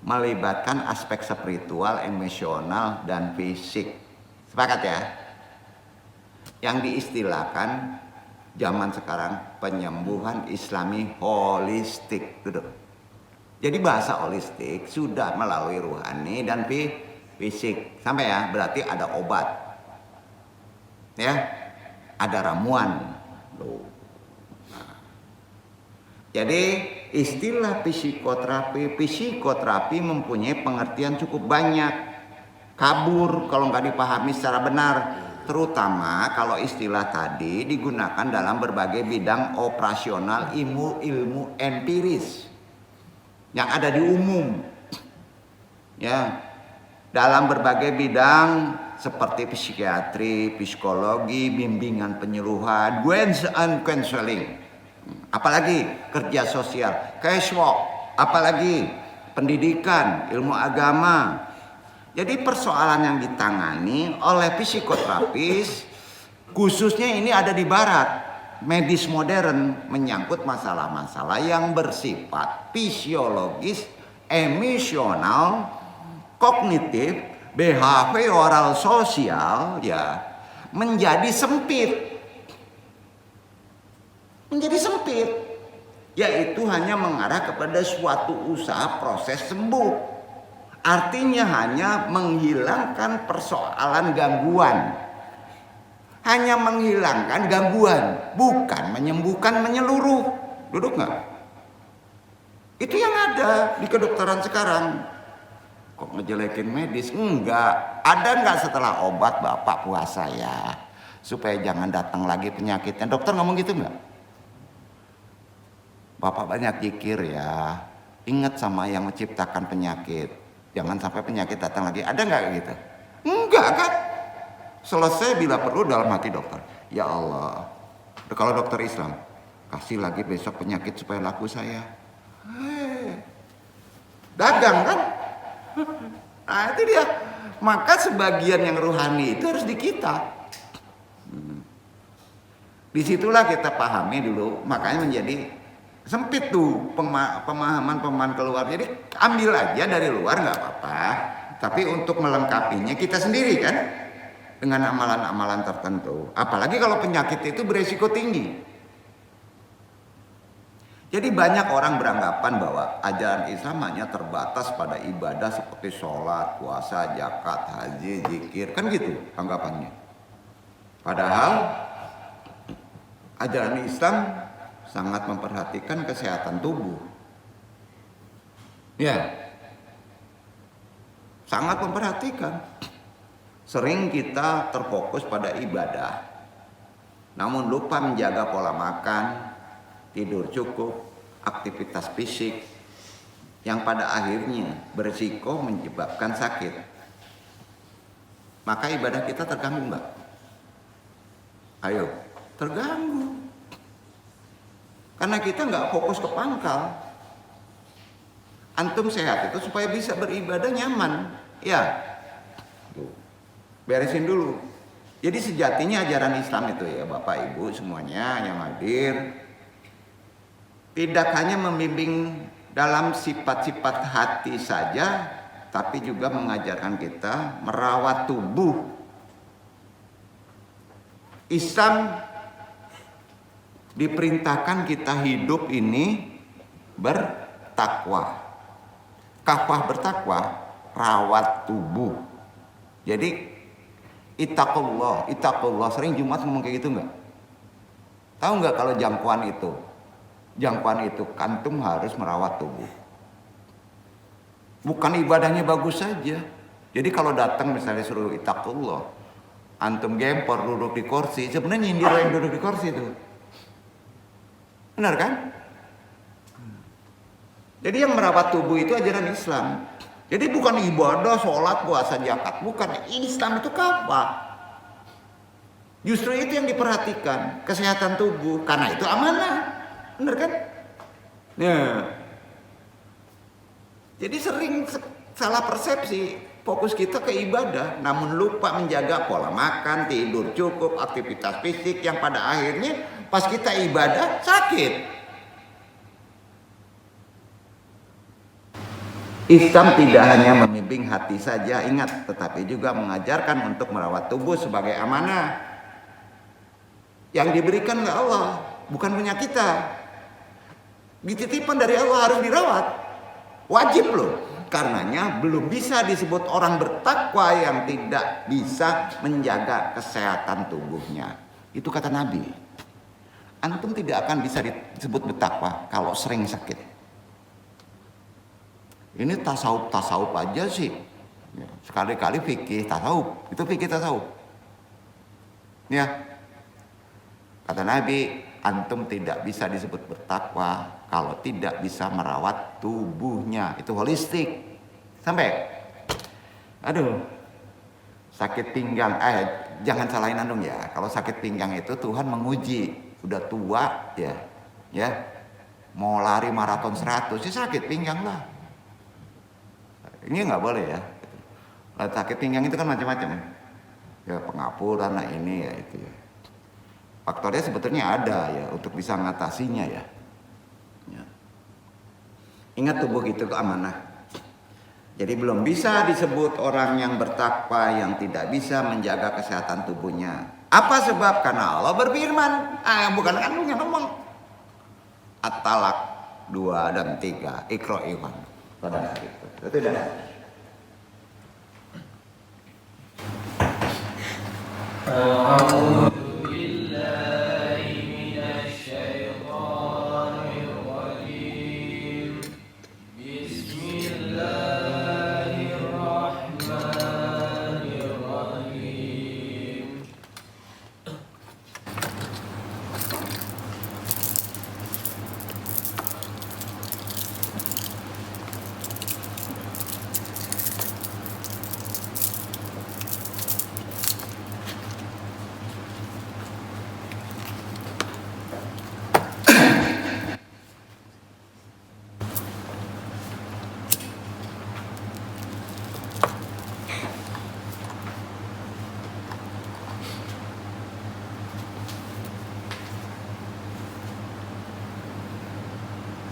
melibatkan aspek spiritual, emosional dan fisik. Sepakat ya? Yang diistilahkan zaman sekarang penyembuhan Islami holistik. Duduk. Jadi bahasa holistik sudah melalui ruhani dan fisik. Sampai ya, berarti ada obat. Ya. Ada ramuan. Loh. Nah. Jadi istilah psikoterapi mempunyai pengertian cukup banyak. Kabur kalau nggak dipahami secara benar. Terutama kalau istilah tadi digunakan dalam berbagai bidang operasional ilmu empiris yang ada di umum. Ya. Dalam berbagai bidang seperti psikiatri, psikologi, bimbingan penyuluhan, guidance and counseling, apalagi kerja sosial, cashwork, apalagi pendidikan, ilmu agama. Jadi persoalan yang ditangani oleh psikoterapis khususnya ini ada di barat, medis modern, menyangkut masalah-masalah yang bersifat fisiologis, emosional, kognitif, behavioral, sosial, ya menjadi sempit. Menjadi sempit, yaitu hanya mengarah kepada suatu usaha proses sembuh. Artinya hanya menghilangkan persoalan gangguan. Hanya menghilangkan gangguan, bukan menyembuhkan menyeluruh. Duduk nggak? Itu yang ada di kedokteran sekarang. Kok ngejelekin medis? Enggak. Ada enggak setelah obat Bapak puasa ya? Supaya jangan datang lagi penyakitnya. Dokter ngomong gitu enggak? Bapak banyak zikir ya. Ingat sama yang menciptakan penyakit. Jangan sampai penyakit datang lagi. Ada enggak gitu? Enggak kan? Selesai bila perlu dalam hati dokter. Ya Allah. Kalau dokter Islam, kasih lagi besok penyakit supaya laku saya. Dagang kan? Nah itu dia. Maka sebagian yang rohani itu harus di kita. Disitulah kita pahami dulu. Makanya menjadi sempit tuh pemahaman keluar. Jadi ambil aja dari luar nggak apa-apa. Tapi untuk melengkapinya kita sendiri kan. Dengan amalan-amalan tertentu. Apalagi kalau penyakit itu beresiko tinggi. Jadi banyak orang beranggapan bahwa ajaran Islam hanya terbatas pada ibadah seperti sholat, puasa, zakat, haji, zikir, kan gitu anggapannya. Padahal ajaran Islam sangat memperhatikan kesehatan tubuh. Ya, sangat memperhatikan. Sering kita terfokus pada ibadah, namun lupa menjaga pola makan, tidur cukup, aktivitas fisik, yang pada akhirnya berisiko menyebabkan sakit. Maka ibadah kita terganggu nggak? Ayo, terganggu. Karena kita nggak fokus ke pangkal. Antum sehat itu supaya bisa beribadah nyaman. Ya, tuh. Beresin dulu. Jadi sejatinya ajaran Islam itu ya Bapak Ibu semuanya yang hadir, tidak hanya membimbing dalam sifat-sifat hati saja, tapi juga mengajarkan kita merawat tubuh. Islam diperintahkan kita hidup ini bertakwa. Kafah bertakwa, rawat tubuh. Jadi Ittaqullah, sering Jumat ngomong kayak gitu nggak? Tahu nggak kalau jangkauan itu kantum harus merawat tubuh. Bukan ibadahnya bagus saja. Jadi kalau datang misalnya suruh ittaqullah, antum gempor duduk di kursi, sebenarnya nyindir yang duduk di kursi itu. Benar kan? Jadi yang merawat tubuh itu ajaran Islam. Jadi bukan ibadah, sholat, puasa, zakat, bukan. Islam itu apa? Justru itu yang diperhatikan, kesehatan tubuh, karena itu amanah. Benar kan? Ya. Jadi sering salah persepsi, fokus kita ke ibadah, namun lupa menjaga pola makan, tidur cukup, aktivitas fisik yang pada akhirnya pas kita ibadah sakit. Islam tidak hanya membimbing hati saja, ingat, tetapi juga mengajarkan untuk merawat tubuh sebagai amanah yang diberikan oleh Allah, bukan punya kita. Dititipkan dari Allah, harus dirawat. Wajib loh. Karenanya belum bisa disebut orang bertakwa yang tidak bisa menjaga kesehatan tubuhnya. Itu kata Nabi. Antum tidak akan bisa disebut bertakwa kalau sering sakit. Ini tasawuf aja sih. Sekali-kali fikih tasawuf, itu fikih tasawuf. Ya. Kata Nabi, antum tidak bisa disebut bertakwa kalau tidak bisa merawat tubuhnya. Itu holistik. Sampai. Aduh. Sakit pinggang, jangan salahin antum ya. Kalau sakit pinggang itu Tuhan menguji. Udah tua ya. Ya. Mau lari maraton 100, ya sakit pinggang lah. Ini nggak boleh ya. Sakit pinggang itu kan macam-macam. Ya pengapuran, nah ini ya itu ya. Faktornya sebetulnya ada ya untuk bisa mengatasinya ya. Ya. Ingat tubuh itu amanah. Jadi belum bisa disebut orang yang bertakwa yang tidak bisa menjaga kesehatan tubuhnya. Apa sebab? Karena Allah berfirman. Bukan kan lu yang ngomong. At-Talaq 2 dan 3. Iqra iwan. Pada hari itu dah.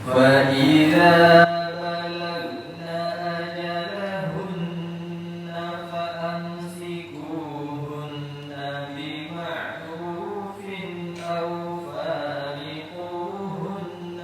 فإذا بمعروف أو فارقوهن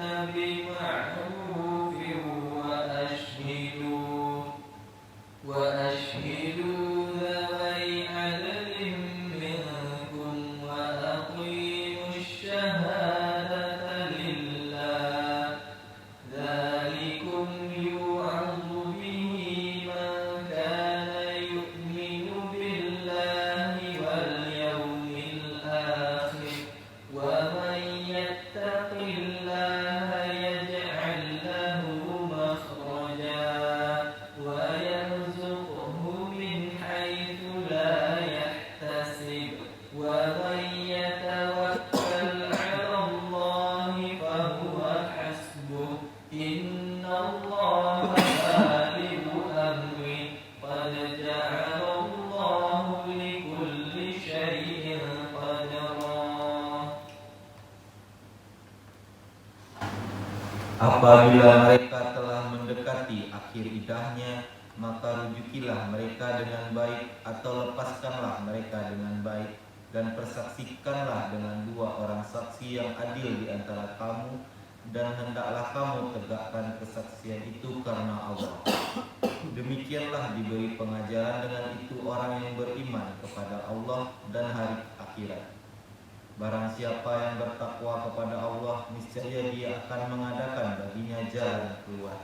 Apabila mereka telah mendekati akhir idahnya, maka rujukilah mereka dengan baik atau lepaskanlah mereka dengan baik, dan persaksikanlah dengan 2 orang saksi yang adil di antara kamu, dan hendaklah kamu tegakkan kesaksian itu karena Allah. Demikianlah diberi pengajaran dengan itu orang yang beriman kepada Allah dan hari akhirat. Barang siapa yang bertakwa kepada Allah, niscaya Dia akan mengadakan baginya jalan keluar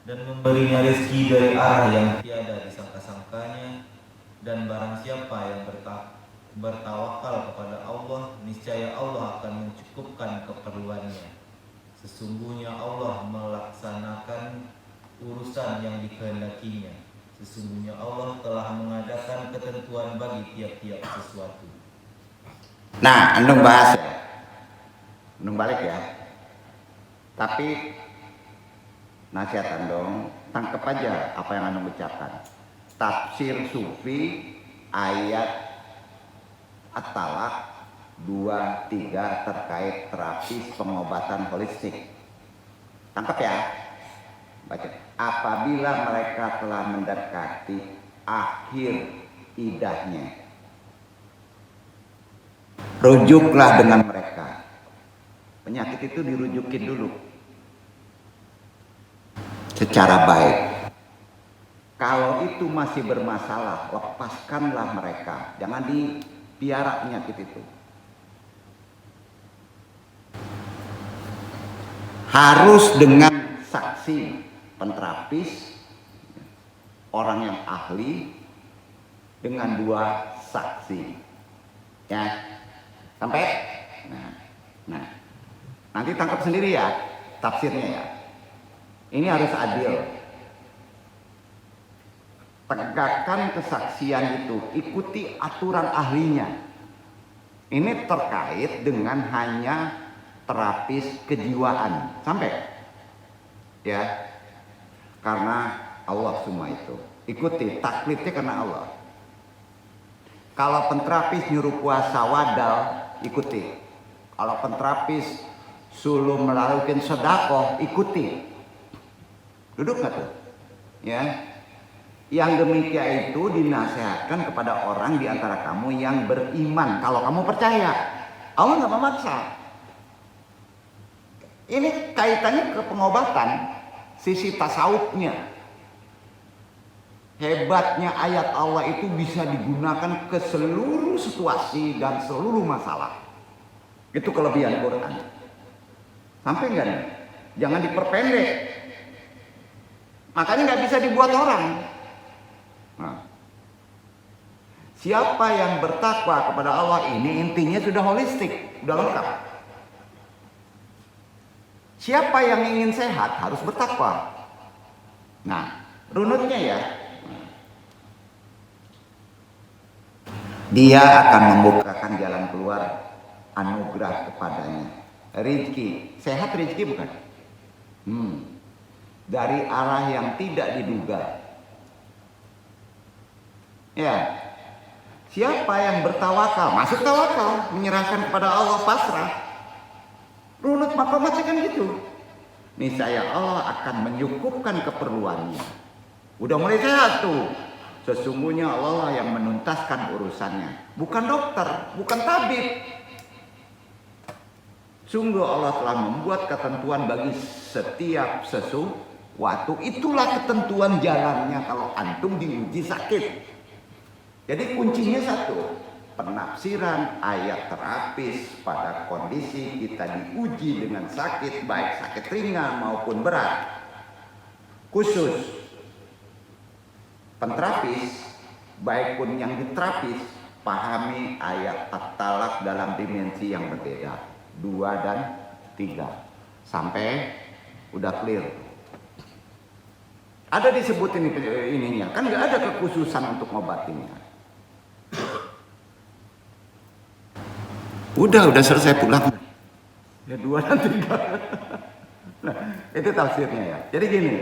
dan memberinya rezeki dari arah yang tiada disangka-sangkanya. Dan barang siapa yang bertawakal kepada Allah, niscaya Allah akan mencukupkan keperluannya. Sesungguhnya Allah melaksanakan urusan yang dikehendakinya. Sesungguhnya Allah telah mengadakan ketentuan bagi tiap-tiap sesuatu. Nah, andung bahas ya. Andung balik ya. Tapi nasihat andung, tangkep aja apa yang andung ucapkan. Tafsir Sufi ayat At-Talaq 2-3 terkait terapis pengobatan holistik. Tangkap ya. Baca. Apabila mereka telah mendekati akhir idahnya, rujuklah dengan mereka. Penyakit itu dirujukin dulu secara baik. Kalau itu masih bermasalah, lepaskanlah mereka. Jangan dipiara penyakit itu. Harus dengan saksi penterapis, orang yang ahli, dengan 2 saksi. Ya. Sampai? Nah, nanti tangkap sendiri ya tafsirnya ya. Ini harus adil. Tegakkan kesaksian itu, ikuti aturan ahlinya. Ini terkait dengan hanya terapis kejiwaan. Sampai? Ya. Karena Allah semua itu. Ikuti, taklidnya karena Allah. Kalau penterapis nyuruh puasa wadal, ikuti. Kalau penterapis suruh melakukan sedekah, ikuti. Duduk nggak tuh? Ya. Yang demikian itu dinasihatkan kepada orang di antara kamu yang beriman. Kalau kamu percaya, Allah nggak memaksa. Ini kaitannya ke pengobatan, sisi tasawufnya. Hebatnya ayat Allah itu bisa digunakan ke seluruh situasi dan seluruh masalah. Itu kelebihan Quran. Sampai enggak nih? Jangan diperpendek. Makanya nggak bisa dibuat orang. Nah, siapa yang bertakwa kepada Allah ini intinya sudah holistik, sudah lengkap. Siapa yang ingin sehat harus bertakwa. Nah, runutnya ya. Dia akan membukakan jalan keluar anugerah kepadanya. Rizki, sehat rizki bukan? Dari arah yang tidak diduga. Ya, siapa yang bertawakal, masuk tawakal, menyerahkan kepada Allah, pasrah. Runut maqamatnya kan gitu. Niscaya Allah akan menyukupkan keperluannya. Udah mulai sehat tuh. Sesungguhnya Allah lah yang menuntaskan urusannya, bukan dokter, bukan tabib. Sungguh Allah telah membuat ketentuan bagi setiap sesuatu. Itulah ketentuan jalannya kalau antum diuji sakit. Jadi kuncinya satu, penafsiran ayat terapis pada kondisi kita diuji dengan sakit, baik sakit ringan maupun berat. Khusus penterapis, baik pun yang diterapis, pahami ayat At-Talaq dalam dimensi yang berbeda, 2 dan 3, sampai udah clear. Ada disebutin ininya, kan nggak ada kekhususan untuk ngobatinnya. Udah selesai pulang. Ya 2 dan 3. Nah, itu tafsirnya ya. Jadi gini,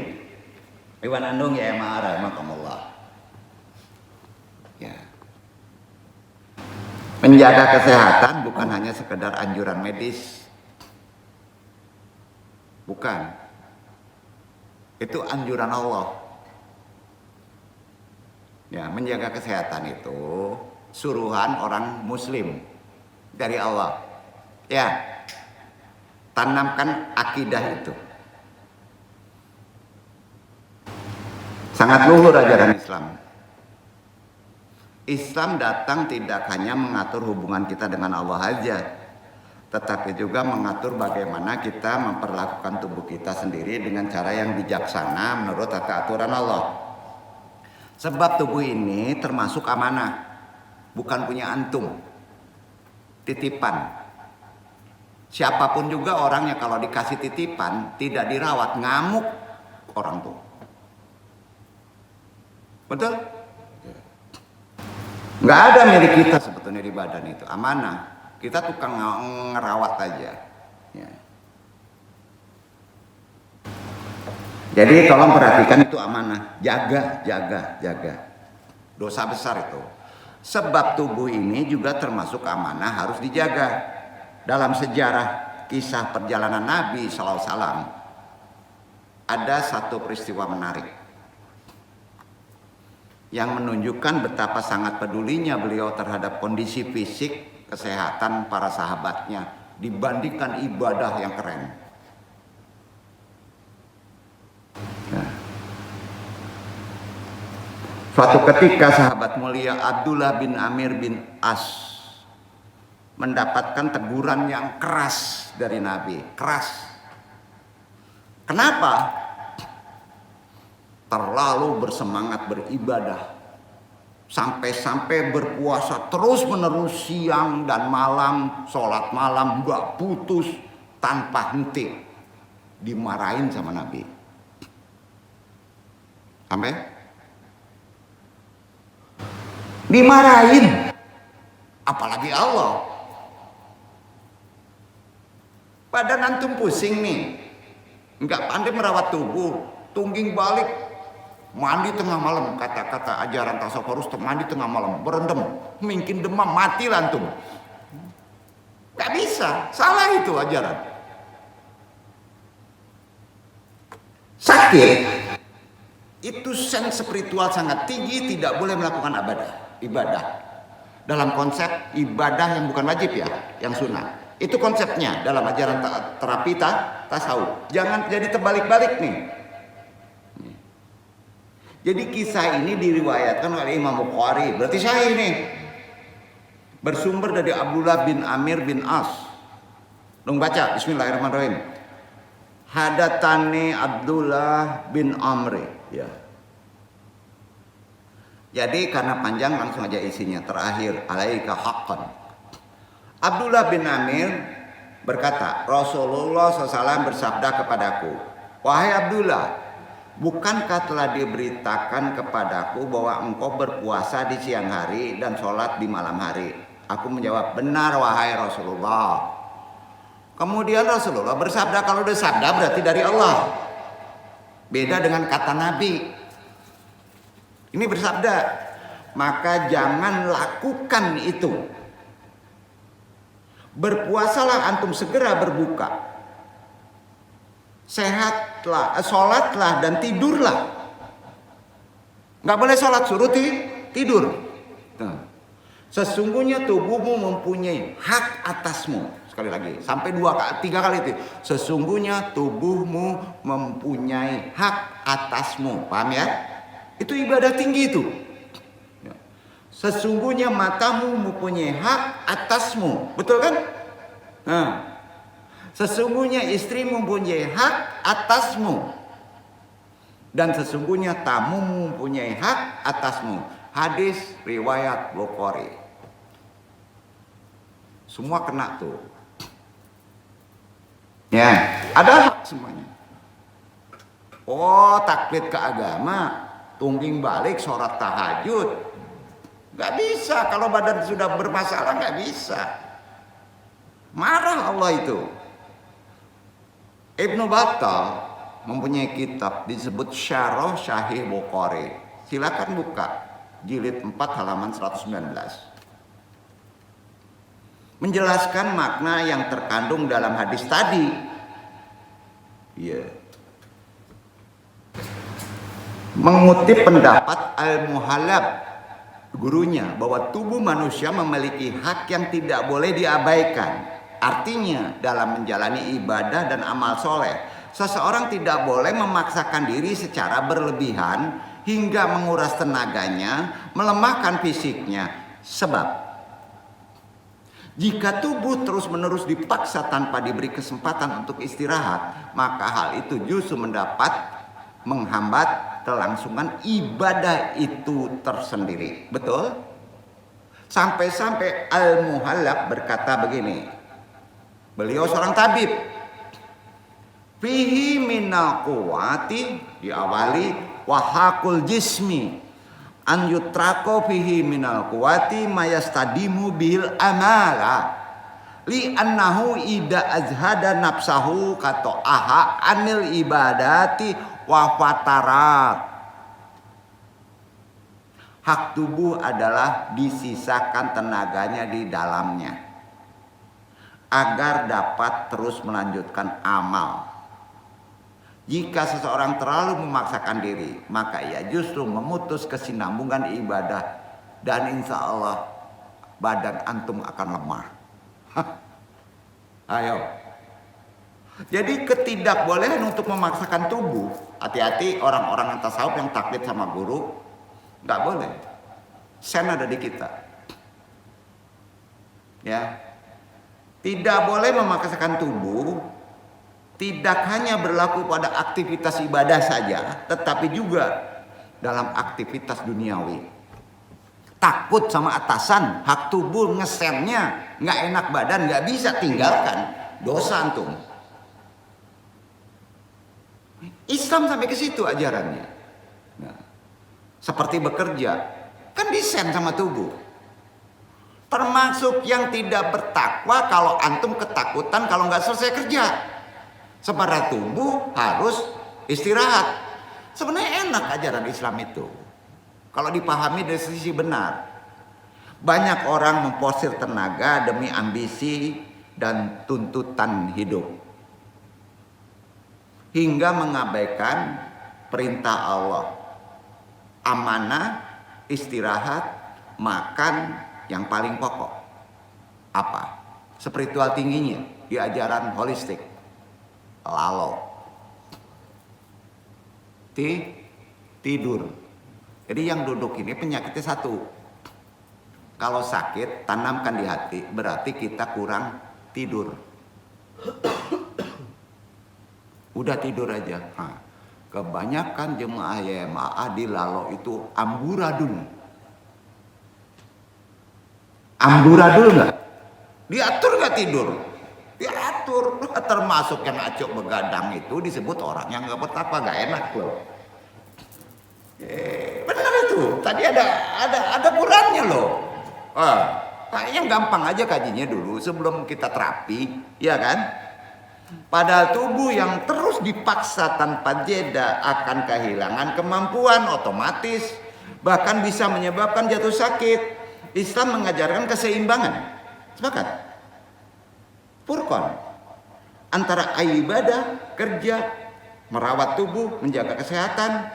Iwan Andung ya ma'ara makamullah. Ya. Menjaga kesehatan bukan hanya sekedar anjuran medis. Bukan. Itu anjuran Allah. Ya, menjaga kesehatan itu suruhan orang muslim dari Allah. Ya, tanamkan akidah itu. Sangat luhur ajaran Islam. Islam datang tidak hanya mengatur hubungan kita dengan Allah saja, tetapi juga mengatur bagaimana kita memperlakukan tubuh kita sendiri dengan cara yang bijaksana menurut aturan Allah. Sebab tubuh ini termasuk amanah, bukan punya antum, titipan. Siapapun juga orangnya kalau dikasih titipan tidak dirawat, ngamuk orang tuh. Betul? Nggak ada milik kita sebetulnya di badan itu, amanah. Kita tukang ngerawat aja. Ya. Jadi tolong perhatikan itu amanah, jaga. Dosa besar itu. Sebab tubuh ini juga termasuk amanah, harus dijaga. Dalam sejarah kisah perjalanan Nabi SAW ada satu peristiwa menarik yang menunjukkan betapa sangat pedulinya beliau terhadap kondisi fisik kesehatan para sahabatnya dibandingkan ibadah yang keren. Nah, suatu ketika sahabat mulia Abdullah bin Amir bin As mendapatkan teguran yang keras dari Nabi. Keras. Kenapa? Terlalu bersemangat beribadah. Sampai-sampai berpuasa terus-menerus siang dan malam. Sholat malam gak putus tanpa henti. Dimarahin sama Nabi. Sampai? Dimarahin. Apalagi Allah. Badan antum pusing nih, nggak pandai merawat tubuh, tungging balik, mandi tengah malam, kata-kata ajaran tasawuf, mandi tengah malam, berendam, mungkin demam, mati antum. Nggak bisa, salah itu ajaran. Sakit, itu sense spiritual sangat tinggi, tidak boleh melakukan ibadah. Dalam konsep ibadah yang bukan wajib ya, yang sunnah. Itu konsepnya dalam ajaran terapi tasawuf. Jangan jadi terbalik-balik nih. Jadi kisah ini diriwayatkan oleh Imam Bukhari. Berarti saya ini bersumber dari Abdullah bin Amir bin As. Dong baca Bismillahirrahmanirrahim. Hadatani Abdullah bin Amri. Ya. Jadi karena panjang langsung aja isinya. Terakhir alaika haqqan. Abdullah bin Amir berkata, Rasulullah SAW bersabda kepadaku, wahai Abdullah, bukankah telah diberitakan kepadaku bahwa engkau berpuasa di siang hari dan sholat di malam hari? Aku menjawab, benar wahai Rasulullah. Kemudian Rasulullah bersabda, kalau udah sabda berarti dari Allah. Beda dengan kata Nabi. Ini bersabda, maka jangan lakukan itu. Berpuasalah antum segera berbuka. Sehatlah, sholatlah dan tidurlah. Nggak boleh sholat suruh tidur. Nah, sesungguhnya tubuhmu mempunyai hak atasmu. Sekali lagi, sampai 3 kali itu. Sesungguhnya tubuhmu mempunyai hak atasmu. Paham ya? Itu ibadah tinggi itu. Sesungguhnya matamu mempunyai hak atasmu. Betul kan? Nah, sesungguhnya istri mempunyai hak atasmu. Dan sesungguhnya tamu mempunyai hak atasmu. Hadis riwayat Bukhari. Semua kena tuh. Ya, ada hak semuanya. Oh, taklid ke agama, tungging balik, sholat tahajud. Gak bisa, kalau badan sudah bermasalah gak bisa. Marah Allah itu. Ibnu Battal mempunyai kitab disebut Syarah Sahih Bukhari. Silakan buka jilid 4 halaman 119. Menjelaskan makna yang terkandung dalam hadis tadi. Iya. Mengutip pendapat Al-Muhallab, gurunya, bahwa tubuh manusia memiliki hak yang tidak boleh diabaikan. Artinya dalam menjalani ibadah dan amal soleh, seseorang tidak boleh memaksakan diri secara berlebihan hingga menguras tenaganya, melemahkan fisiknya. Sebab jika tubuh terus-menerus dipaksa tanpa diberi kesempatan untuk istirahat, maka hal itu justru menghambat kelangsungan ibadah itu tersendiri. Betul? Sampai-sampai Al-Muhallab berkata begini. Beliau seorang tabib. Fihi minal quwati, diawali wahakul jismi an yutrako fihi minal quwati mayastadimu bil amala li annahu ida azhada nafsahu kato aha anil ibadati wa fatarat. Hak tubuh adalah disisakan tenaganya di dalamnya agar dapat terus melanjutkan amal. Jika seseorang terlalu memaksakan diri, maka ia justru memutus kesinambungan ibadah dan insya Allah badan antum akan lemah. Ayo. Jadi ketidakbolehan untuk memaksakan tubuh. Hati-hati orang-orang yang tasawuf yang taklid sama guru, nggak boleh. Sen ada di kita. Ya. Tidak boleh memaksakan tubuh. Tidak hanya berlaku pada aktivitas ibadah saja, tetapi juga dalam aktivitas duniawi. Takut sama atasan, hak tubuh ngesennya, nggak enak badan, nggak bisa tinggalkan, dosa antum. Islam sampai ke situ ajarannya. Nah, seperti bekerja, kan disen sama tubuh. Termasuk yang tidak bertakwa kalau antum ketakutan kalau nggak selesai kerja. Sementara tubuh harus istirahat. Sebenarnya enak ajaran Islam itu. Kalau dipahami dari sisi benar. Banyak orang memforsir tenaga demi ambisi dan tuntutan hidup. Hingga mengabaikan perintah Allah. Amanah, istirahat, makan yang paling pokok. Apa? Spiritual tingginya di ajaran holistik. Lalu tidur. Jadi yang duduk ini penyakitnya satu. Kalau sakit tanamkan di hati, berarti kita kurang tidur. Udah tidur aja. Nah, kebanyakan jemaah YMAA di Lalo itu amburadul. Amburadul nggak? Diatur nggak tidur? Diatur, termasuk yang acuk begadang itu disebut orang yang nggak bertakwa, nggak enak loh. Benar itu, tadi ada Qurannya loh. Kayaknya gampang aja kajinya dulu sebelum kita terapi, ya kan? Padahal tubuh yang terus dipaksa tanpa jeda akan kehilangan kemampuan otomatis, bahkan bisa menyebabkan jatuh sakit. Islam mengajarkan keseimbangan. Sepakat? Furqan antara ibadah, kerja, merawat tubuh, menjaga kesehatan.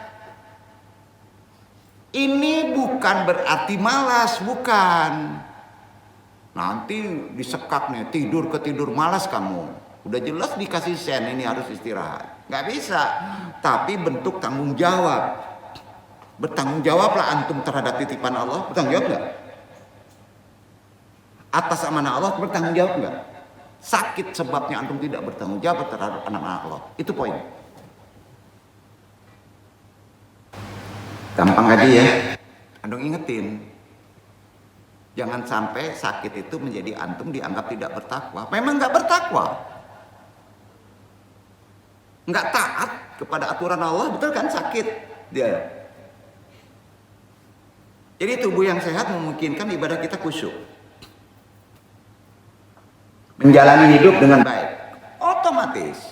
Ini bukan berarti malas, bukan. Nanti disekak nih, tidur malas kamu. Udah jelas dikasih sen ini harus istirahat. Nggak bisa. Tapi bentuk tanggung jawab. Bertanggung jawablah antum terhadap titipan Allah. Bertanggung jawab nggak? Atas amanah Allah bertanggung jawab nggak? Sakit sebabnya antum tidak bertanggung jawab terhadap anak-anak Allah. Itu poin. Gampang aja ya. Antum ingetin. Jangan sampai sakit itu menjadi antum dianggap tidak bertakwa. Memang nggak bertakwa. Nggak taat kepada aturan Allah, betul kan? Sakit dia. Jadi tubuh yang sehat memungkinkan ibadah kita khusyuk. Menjalani hidup dengan baik, otomatis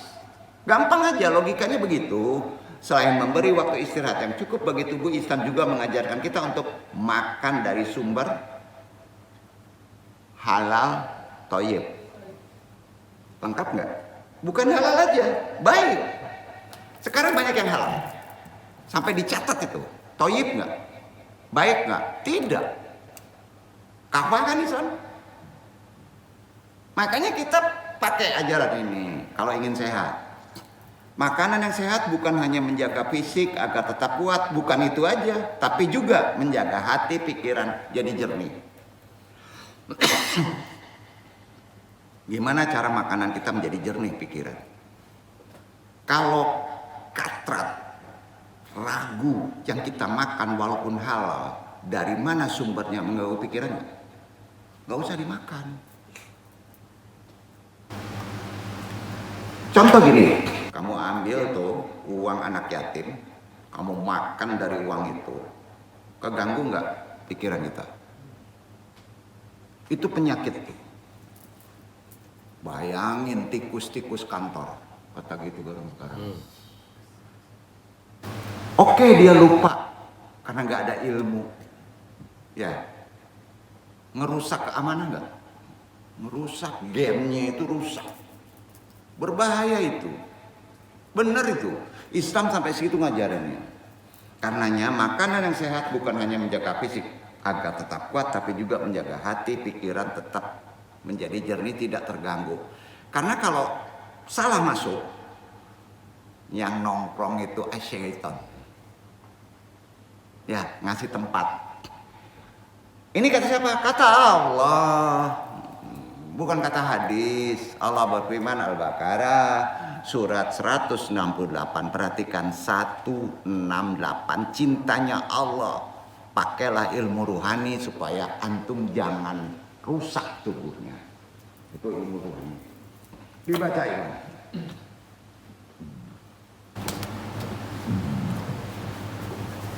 gampang aja, logikanya begitu. Selain memberi waktu istirahat yang cukup bagi tubuh, Islam juga mengajarkan kita untuk makan dari sumber halal, thayyib. Lengkap nggak? Bukan halal aja, baik. Sekarang banyak yang halal. Sampai dicatat itu. Toyib nggak? Baik nggak? Tidak. Kafah kan Islam? Makanya kita pakai ajaran ini kalau ingin sehat. Makanan yang sehat bukan hanya menjaga fisik agar tetap kuat, bukan itu aja, tapi juga menjaga hati, pikiran jadi jernih. Gimana cara makanan kita menjadi jernih pikiran? Kalau katrat, ragu yang kita makan walaupun halal, dari mana sumbernya mengganggu pikirannya? Gak usah dimakan. Contoh gini, kamu ambil tuh uang anak yatim, kamu makan dari uang itu, keganggu nggak pikiran kita? Itu penyakit tuh. Bayangin tikus-tikus kantor, kata gitu orang sekarang. Oke, dia lupa karena nggak ada ilmu, ya ngerusak keamanan nggak? Merusak gamenya itu rusak, berbahaya itu. Benar itu. Islam sampai segitu ngajarinnya. Karenanya makanan yang sehat bukan hanya menjaga fisik agar tetap kuat, tapi juga menjaga hati, pikiran tetap menjadi jernih, tidak terganggu. Karena kalau salah masuk, yang nongkrong itu syaitan. Ya, ngasih tempat. Ini kata siapa? Kata Allah. Bukan kata hadis. Allah berfirman Al-Baqarah surat 168. Perhatikan 168. Cintanya Allah. Pakailah ilmu ruhani supaya antum jangan rusak tubuhnya. Itu ilmu ruhani. Dibaca ya.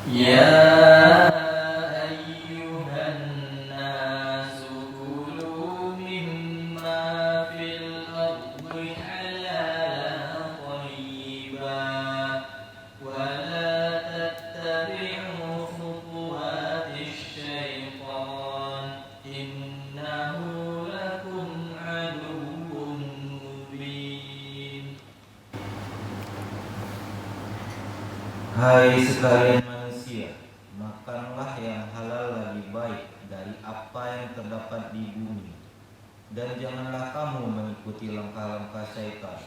Ya Hai sekalian manusia, makanlah yang halal lebih baik dari apa yang terdapat di bumi. Dan janganlah kamu mengikuti langkah-langkah syaitan,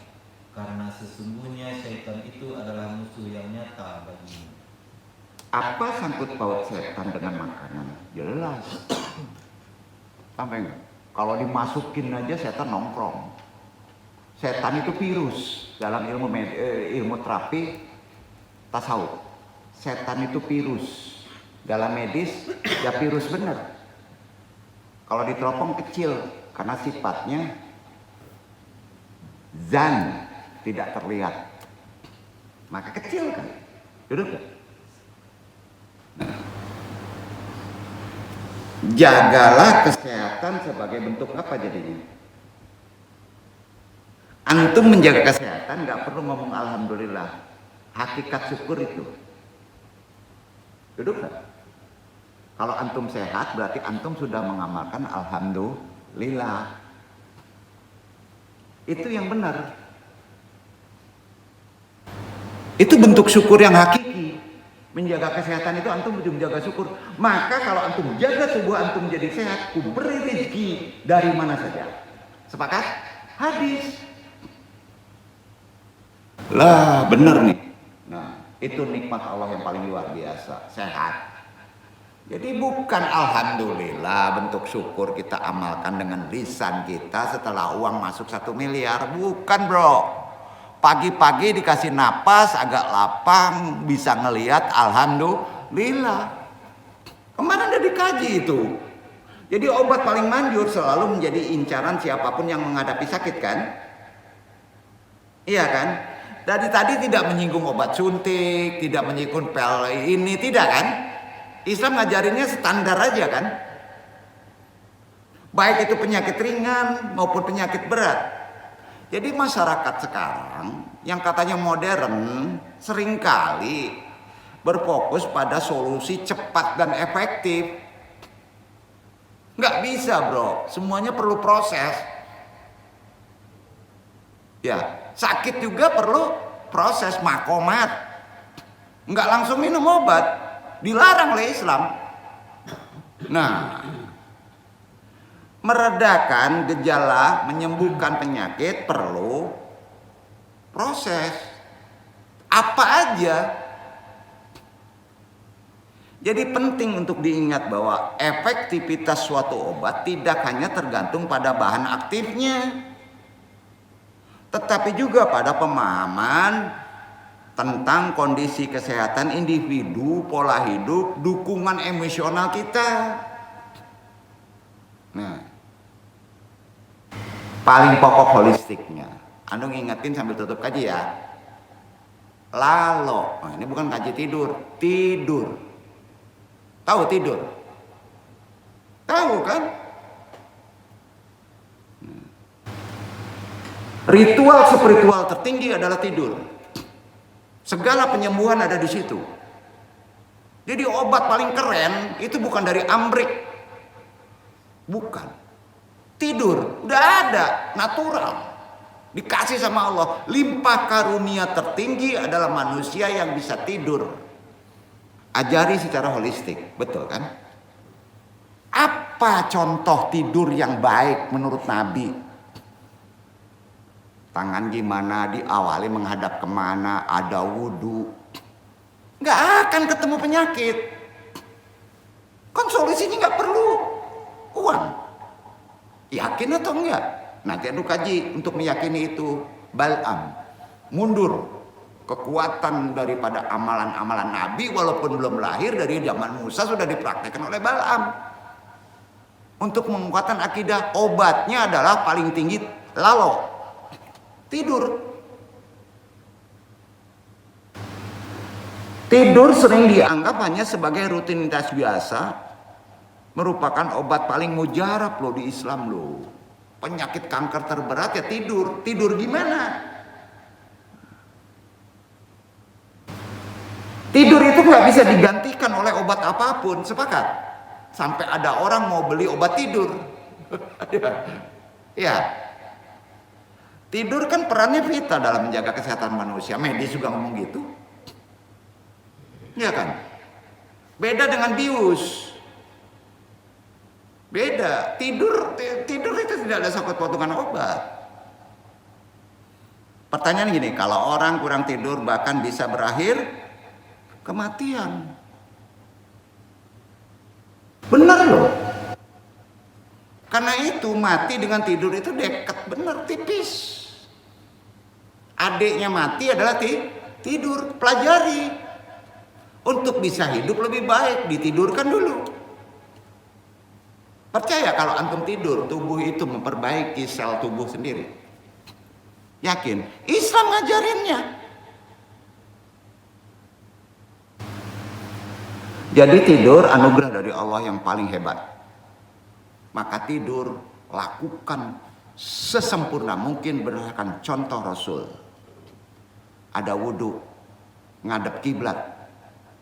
karena sesungguhnya syaitan itu adalah musuh yang nyata bagimu. Apa sangkut paut setan dengan makanan? Jelas. Sampai enggak? Kalau dimasukin aja setan nongkrong. Setan itu virus dalam ilmu terapi tasawuf. Setan itu virus. Dalam medis ya virus bener. Kalau diteropong kecil karena sifatnya zan, tidak terlihat. Maka kecil kan. Duduk gak? Nah. Jagalah kesehatan sebagai bentuk apa jadinya? Antum menjaga kesehatan gak perlu ngomong alhamdulillah. Hakikat syukur itu. Duduk gak? Kalau antum sehat berarti antum sudah mengamalkan alhamdulillah. Itu yang benar. Itu bentuk syukur yang hakiki. Menjaga kesehatan itu antum menjaga syukur. Maka kalau antum jaga tubuh antum jadi sehat, ku beri rezeki dari mana saja. Sepakat? Hadis. Lah benar nih. Nah, itu nikmat Allah yang paling luar biasa, sehat. Jadi bukan alhamdulillah bentuk syukur kita amalkan dengan lisan kita setelah uang masuk 1 miliar. Bukan bro. Pagi-pagi dikasih napas agak lapang, bisa ngelihat alhamdulillah. Kemarin udah dikaji itu. Jadi obat paling manjur selalu menjadi incaran siapapun yang menghadapi sakit kan? Iya kan? Dari tadi tidak menyinggung obat suntik, tidak menyinggung pel ini, tidak kan? Islam ngajarinnya standar aja kan? Baik itu penyakit ringan maupun penyakit berat. Jadi masyarakat sekarang yang katanya modern seringkali berfokus pada solusi cepat dan efektif. Nggak bisa bro, semuanya perlu proses. Ya, sakit juga perlu proses makomat. Nggak langsung minum obat, dilarang oleh Islam. Nah, meredakan gejala, menyembuhkan penyakit perlu proses. Apa aja. Jadi penting untuk diingat bahwa efektivitas suatu obat tidak hanya tergantung pada bahan aktifnya, tetapi juga pada pemahaman tentang kondisi kesehatan individu, pola hidup, dukungan emosional kita. Nah, paling pokok holistiknya, Anda ngingetin sambil tutup kaji ya. Lalo, ini bukan kaji tidur, tidur. Tahu tidur? Tahu kan? Ritual spiritual tertinggi adalah tidur. Segala penyembuhan ada di situ. Jadi obat paling keren itu bukan dari Amrik. Bukan. Tidur, udah ada, natural. Dikasih sama Allah. Limpah karunia tertinggi adalah manusia yang bisa tidur. Ajari secara holistik, betul kan? Apa contoh tidur yang baik menurut Nabi? Tangan gimana, diawali menghadap kemana, ada wudhu. Nggak akan ketemu penyakit. Kan solusinya nggak perlu uang. Yakin atau enggak? Nanti adu kaji untuk meyakini itu. Bal'am mundur. Kekuatan daripada amalan-amalan Nabi walaupun belum lahir dari zaman Musa sudah dipraktekkan oleh Bal'am. Untuk menguatkan akidah, obatnya adalah paling tinggi lalo. Tidur. Tidur sering dianggap hanya sebagai rutinitas biasa, merupakan obat paling mujarab loh di Islam loh. Penyakit kanker terberat ya tidur. Tidur gimana? Tidur itu nggak bisa digantikan oleh obat apapun, sepakat? Sampai ada orang mau beli obat tidur. Ya. Tidur kan perannya vital dalam menjaga kesehatan manusia. Medis juga ngomong gitu. Ya kan? Beda dengan bius. Beda. Tidur itu tidak ada sangkut potongan obat. Pertanyaan gini, kalau orang kurang tidur bahkan bisa berakhir kematian. Benar loh. Karena itu mati dengan tidur itu dekat, benar, tipis. Adiknya mati adalah tidur. Pelajari. Untuk bisa hidup lebih baik, ditidurkan dulu. Percaya kalau antum tidur, tubuh itu memperbaiki sel tubuh sendiri. Yakin? Islam ngajarinnya. Jadi tidur anugerah dari Allah yang paling hebat. Maka tidur lakukan sesempurna mungkin berdasarkan contoh Rasul. Ada wudhu, ngadep kiblat,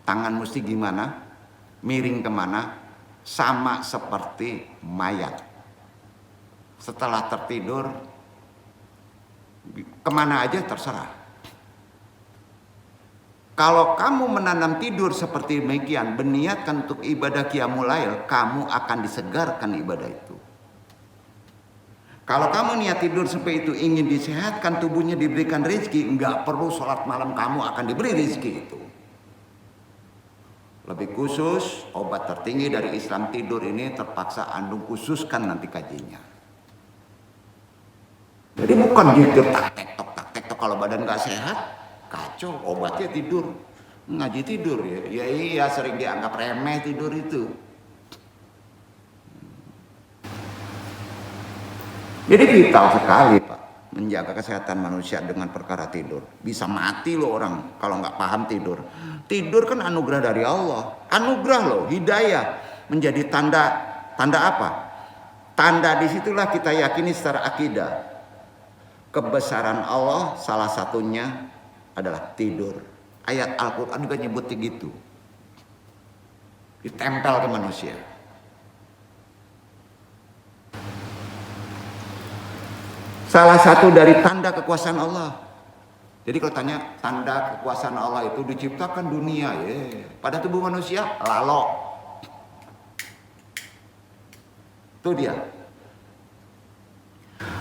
tangan mesti gimana, miring kemana, sama seperti mayat. Setelah tertidur, kemana aja terserah. Kalau kamu menanam tidur seperti demikian, berniatkan untuk ibadah qiyamul lail, kamu akan disegarkan ibadah itu. Kalau kamu niat tidur seperti itu ingin disehatkan, tubuhnya diberikan rezeki, enggak perlu sholat malam, kamu akan diberi rezeki itu. Lebih khusus, obat tertinggi dari Islam tidur ini terpaksa andung khususkan nanti kajinya. Jadi bukan gitu tak tektok kalau badan nggak sehat, kacau, obatnya tidur. Ngaji tidur ya. Ya iya, sering dianggap remeh tidur itu. Jadi vital sekali Pak, menjaga kesehatan manusia dengan perkara tidur. Bisa mati loh orang kalau nggak paham tidur. Tidur kan anugerah dari Allah. Anugerah loh, hidayah. Menjadi tanda apa? Tanda disitulah kita yakini secara akidah. Kebesaran Allah salah satunya adalah tidur. Ayat Al-Quran juga nyebutnya gitu. Ditempel ke manusia. Salah satu dari tanda kekuasaan Allah. Jadi kalau tanya tanda kekuasaan Allah itu diciptakan dunia ya. Pada tubuh manusia lalok. Itu dia.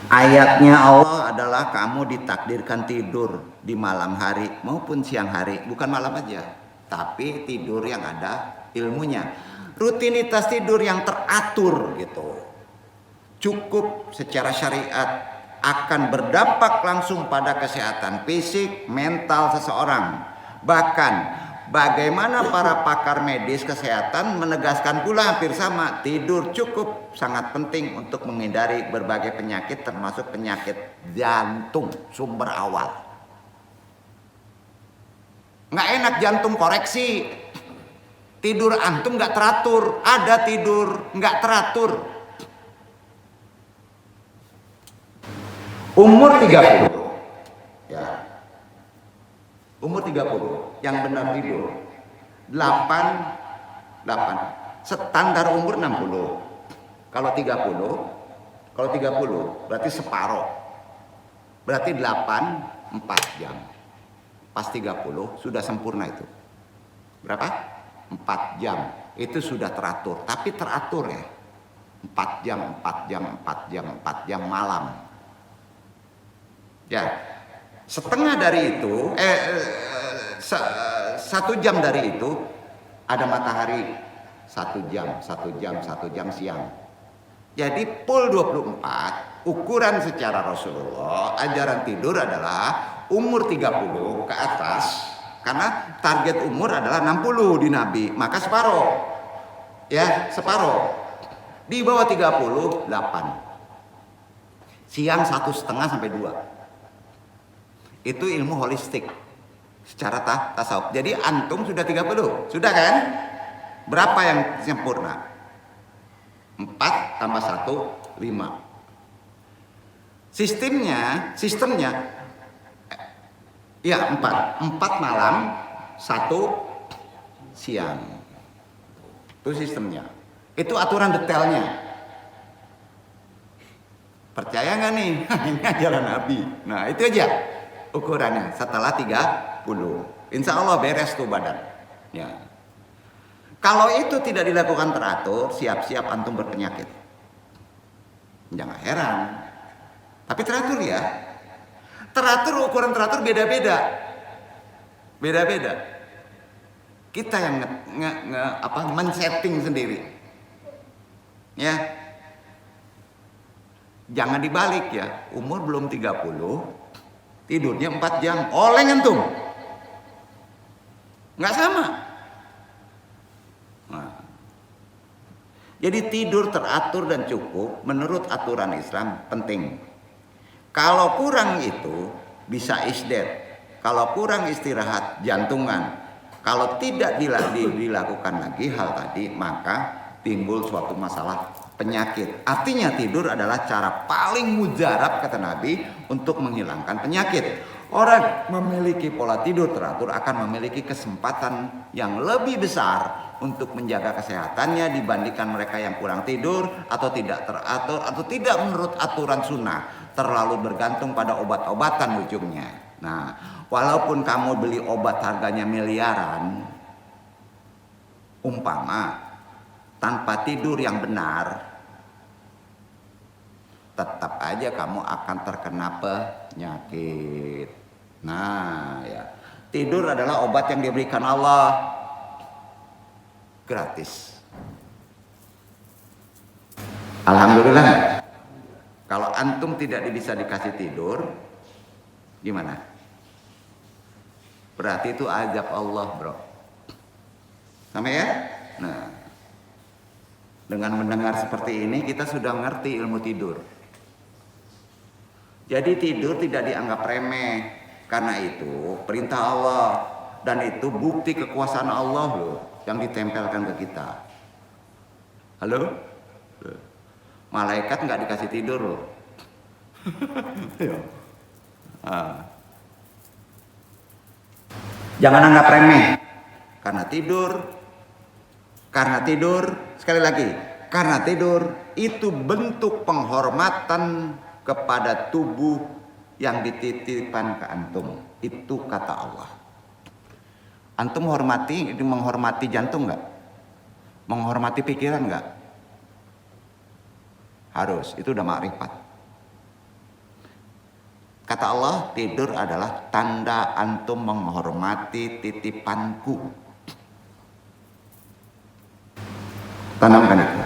Ayatnya Allah adalah kamu ditakdirkan tidur di malam hari maupun siang hari. Bukan malam aja, tapi tidur yang ada ilmunya. Rutinitas tidur yang teratur gitu. Cukup secara syariat akan berdampak langsung pada kesehatan fisik, mental seseorang. Bahkan bagaimana para pakar medis kesehatan menegaskan pula hampir sama, tidur cukup sangat penting untuk menghindari berbagai penyakit termasuk penyakit jantung sumber awal. Nggak enak jantung koreksi. Tidur antum nggak teratur, ada tidur nggak teratur. Umur 30. Ya. Umur 30 yang benar tidur 8. Standar umur 60. Kalau 30 berarti separuh. Berarti 4 jam. Pas 30 sudah sempurna itu. Berapa? 4 jam. Itu sudah teratur, tapi teratur ya. 4 jam malam. Ya, setengah dari itu, 1 jam dari itu ada matahari 1 jam siang. Jadi full 24, ukuran secara Rasulullah, ajaran tidur adalah umur 30 ke atas, karena target umur adalah 60 di Nabi, maka separuh. Ya, separuh. Di bawah 30, 8. Siang 1,5 sampai 2. Itu ilmu holistik secara tasawuf. Jadi antum sudah 30, sudah kan? Berapa yang sempurna? 4 tambah 1, 5. Sistemnya ya 4 malam, 1 siang. Itu sistemnya. Itu aturan detailnya. Percaya nggak nih? Ini ajaran Nabi. Nah, itu aja ukurannya setelah 30. Insya Allah beres tuh badan. Ya. Kalau itu tidak dilakukan teratur, siap-siap antum berpenyakit. Jangan heran. Tapi teratur ya. Teratur, ukuran teratur beda-beda. Beda-beda. Kita yang men-setting sendiri. Ya. Jangan dibalik ya. Umur belum 30, tidurnya 4 jam, oleng antum. Nggak sama. Nah. Jadi tidur teratur dan cukup menurut aturan Islam penting. Kalau kurang itu bisa isdet. Kalau kurang istirahat jantungan. Kalau tidak dilakukan lagi hal tadi, maka timbul suatu masalah penyakit. Artinya tidur adalah cara paling mujarab kata Nabi untuk menghilangkan penyakit. Orang memiliki pola tidur teratur akan memiliki kesempatan yang lebih besar untuk menjaga kesehatannya dibandingkan mereka yang kurang tidur atau tidak teratur atau tidak menurut aturan sunnah, terlalu bergantung pada obat-obatan ujungnya. Nah, walaupun kamu beli obat harganya miliaran, umpama tanpa tidur yang benar, tetap aja kamu akan terkena penyakit. Nah, ya. Tidur adalah obat yang diberikan Allah gratis. Alhamdulillah. Kalau antum tidak bisa dikasih tidur, gimana? Berarti itu azab Allah, bro. Sampai ya? Nah, dengan mendengar seperti ini kita sudah ngerti ilmu tidur. Jadi tidur tidak dianggap remeh. Karena itu perintah Allah. Dan itu bukti kekuasaan Allah loh yang ditempelkan ke kita. Halo? Malaikat nggak dikasih tidur loh. Jangan anggap remeh. Karena tidur, sekali lagi, karena tidur itu bentuk penghormatan kepada tubuh yang dititipkan ke antum. Itu kata Allah. Antum menghormati jantung nggak? Menghormati pikiran nggak? Harus, itu udah makrifat. Kata Allah, tidur adalah tanda antum menghormati titipanku. Tanamkan itu.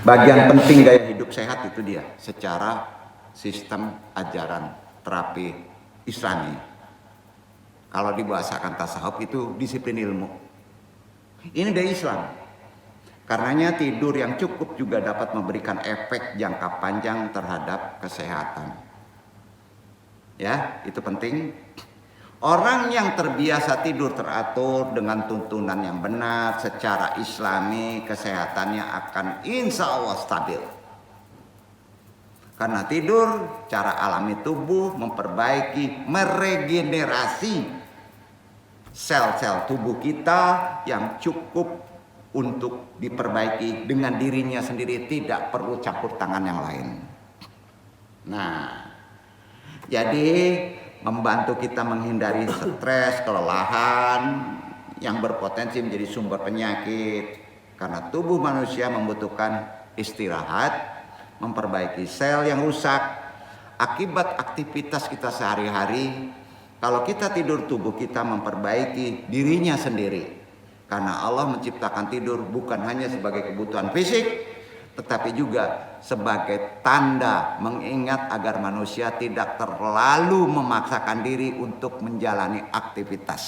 Bagian penting gaya hidup sehat itu dia, secara sistem ajaran terapi Islami. Kalau dibahasakan tasawuf itu disiplin ilmu. Ini dari Islam. Karenanya tidur yang cukup juga dapat memberikan efek jangka panjang terhadap kesehatan. Ya, itu penting. Orang yang terbiasa tidur teratur dengan tuntunan yang benar secara Islami, kesehatannya akan insya Allah stabil. Karena tidur, cara alami tubuh memperbaiki, meregenerasi sel-sel tubuh kita yang cukup untuk diperbaiki dengan dirinya sendiri, tidak perlu campur tangan yang lain. Nah, jadi membantu kita menghindari stres, kelelahan yang berpotensi menjadi sumber penyakit. Karena tubuh manusia membutuhkan istirahat, memperbaiki sel yang rusak akibat aktivitas kita sehari-hari. Kalau kita tidur, tubuh kita memperbaiki dirinya sendiri. Karena Allah menciptakan tidur bukan hanya sebagai kebutuhan fisik, tetapi juga sebagai tanda mengingat agar manusia tidak terlalu memaksakan diri untuk menjalani aktivitas.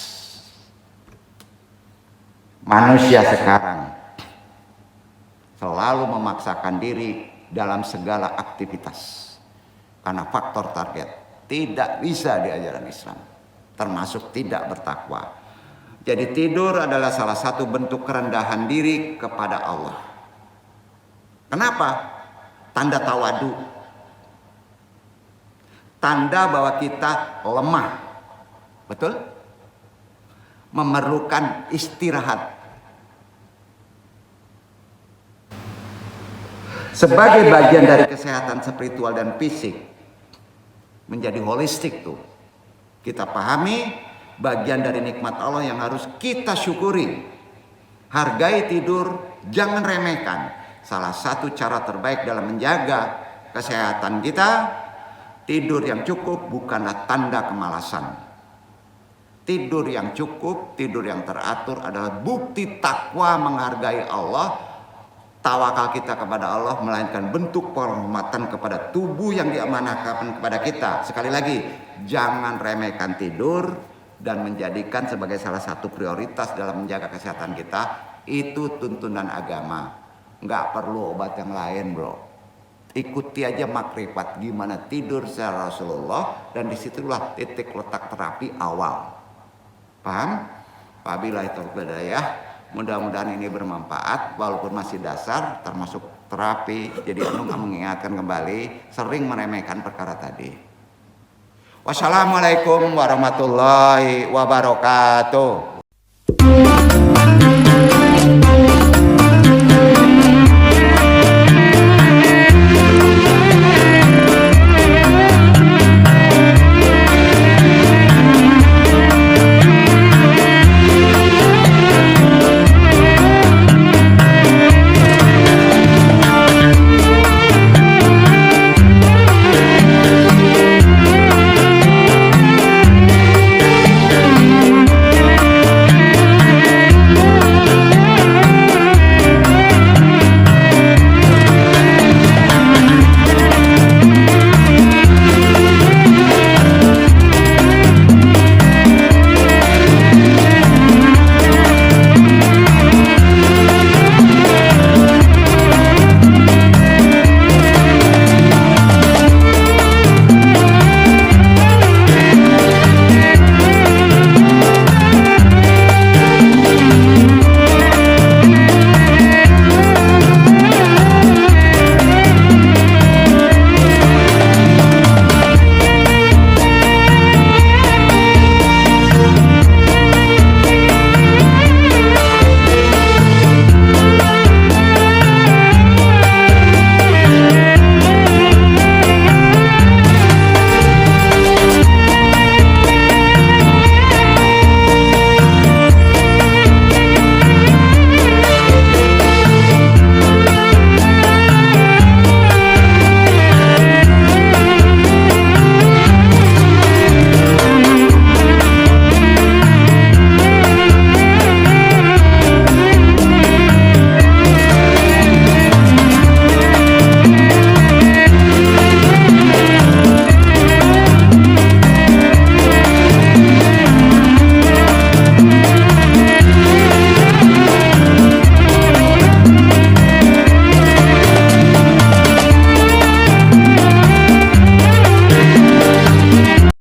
Manusia sekarang selalu memaksakan diri dalam segala aktivitas karena faktor target. Tidak bisa di ajaran Islam, termasuk tidak bertakwa. Jadi tidur adalah salah satu bentuk kerendahan diri kepada Allah. Kenapa? Tanda tawadu. Tanda bahwa kita lemah. Betul? Memerlukan istirahat. Sebagai bagian dari kesehatan spiritual dan fisik, menjadi holistik tuh. Kita pahami bagian dari nikmat Allah yang harus kita syukuri. Hargai tidur, jangan remehkan. Salah satu cara terbaik dalam menjaga kesehatan kita, tidur yang cukup bukanlah tanda kemalasan. Tidur yang cukup, tidur yang teratur adalah bukti takwa menghargai Allah, tawakal kita kepada Allah, melainkan bentuk penghormatan kepada tubuh yang diamanahkan kepada kita. Sekali lagi, jangan remehkan tidur dan menjadikan sebagai salah satu prioritas dalam menjaga kesehatan kita. Itu tuntunan agama. Nggak perlu obat yang lain, bro. Ikuti aja makrifat gimana tidur secara Rasulullah, dan disitulah titik letak terapi awal. Paham? Wabillahi taufiq wal hidayah. Mudah-mudahan ini bermanfaat, walaupun masih dasar termasuk terapi. Jadi Anung mengingatkan kembali, sering meremehkan perkara tadi. Wassalamualaikum warahmatullahi wabarakatuh.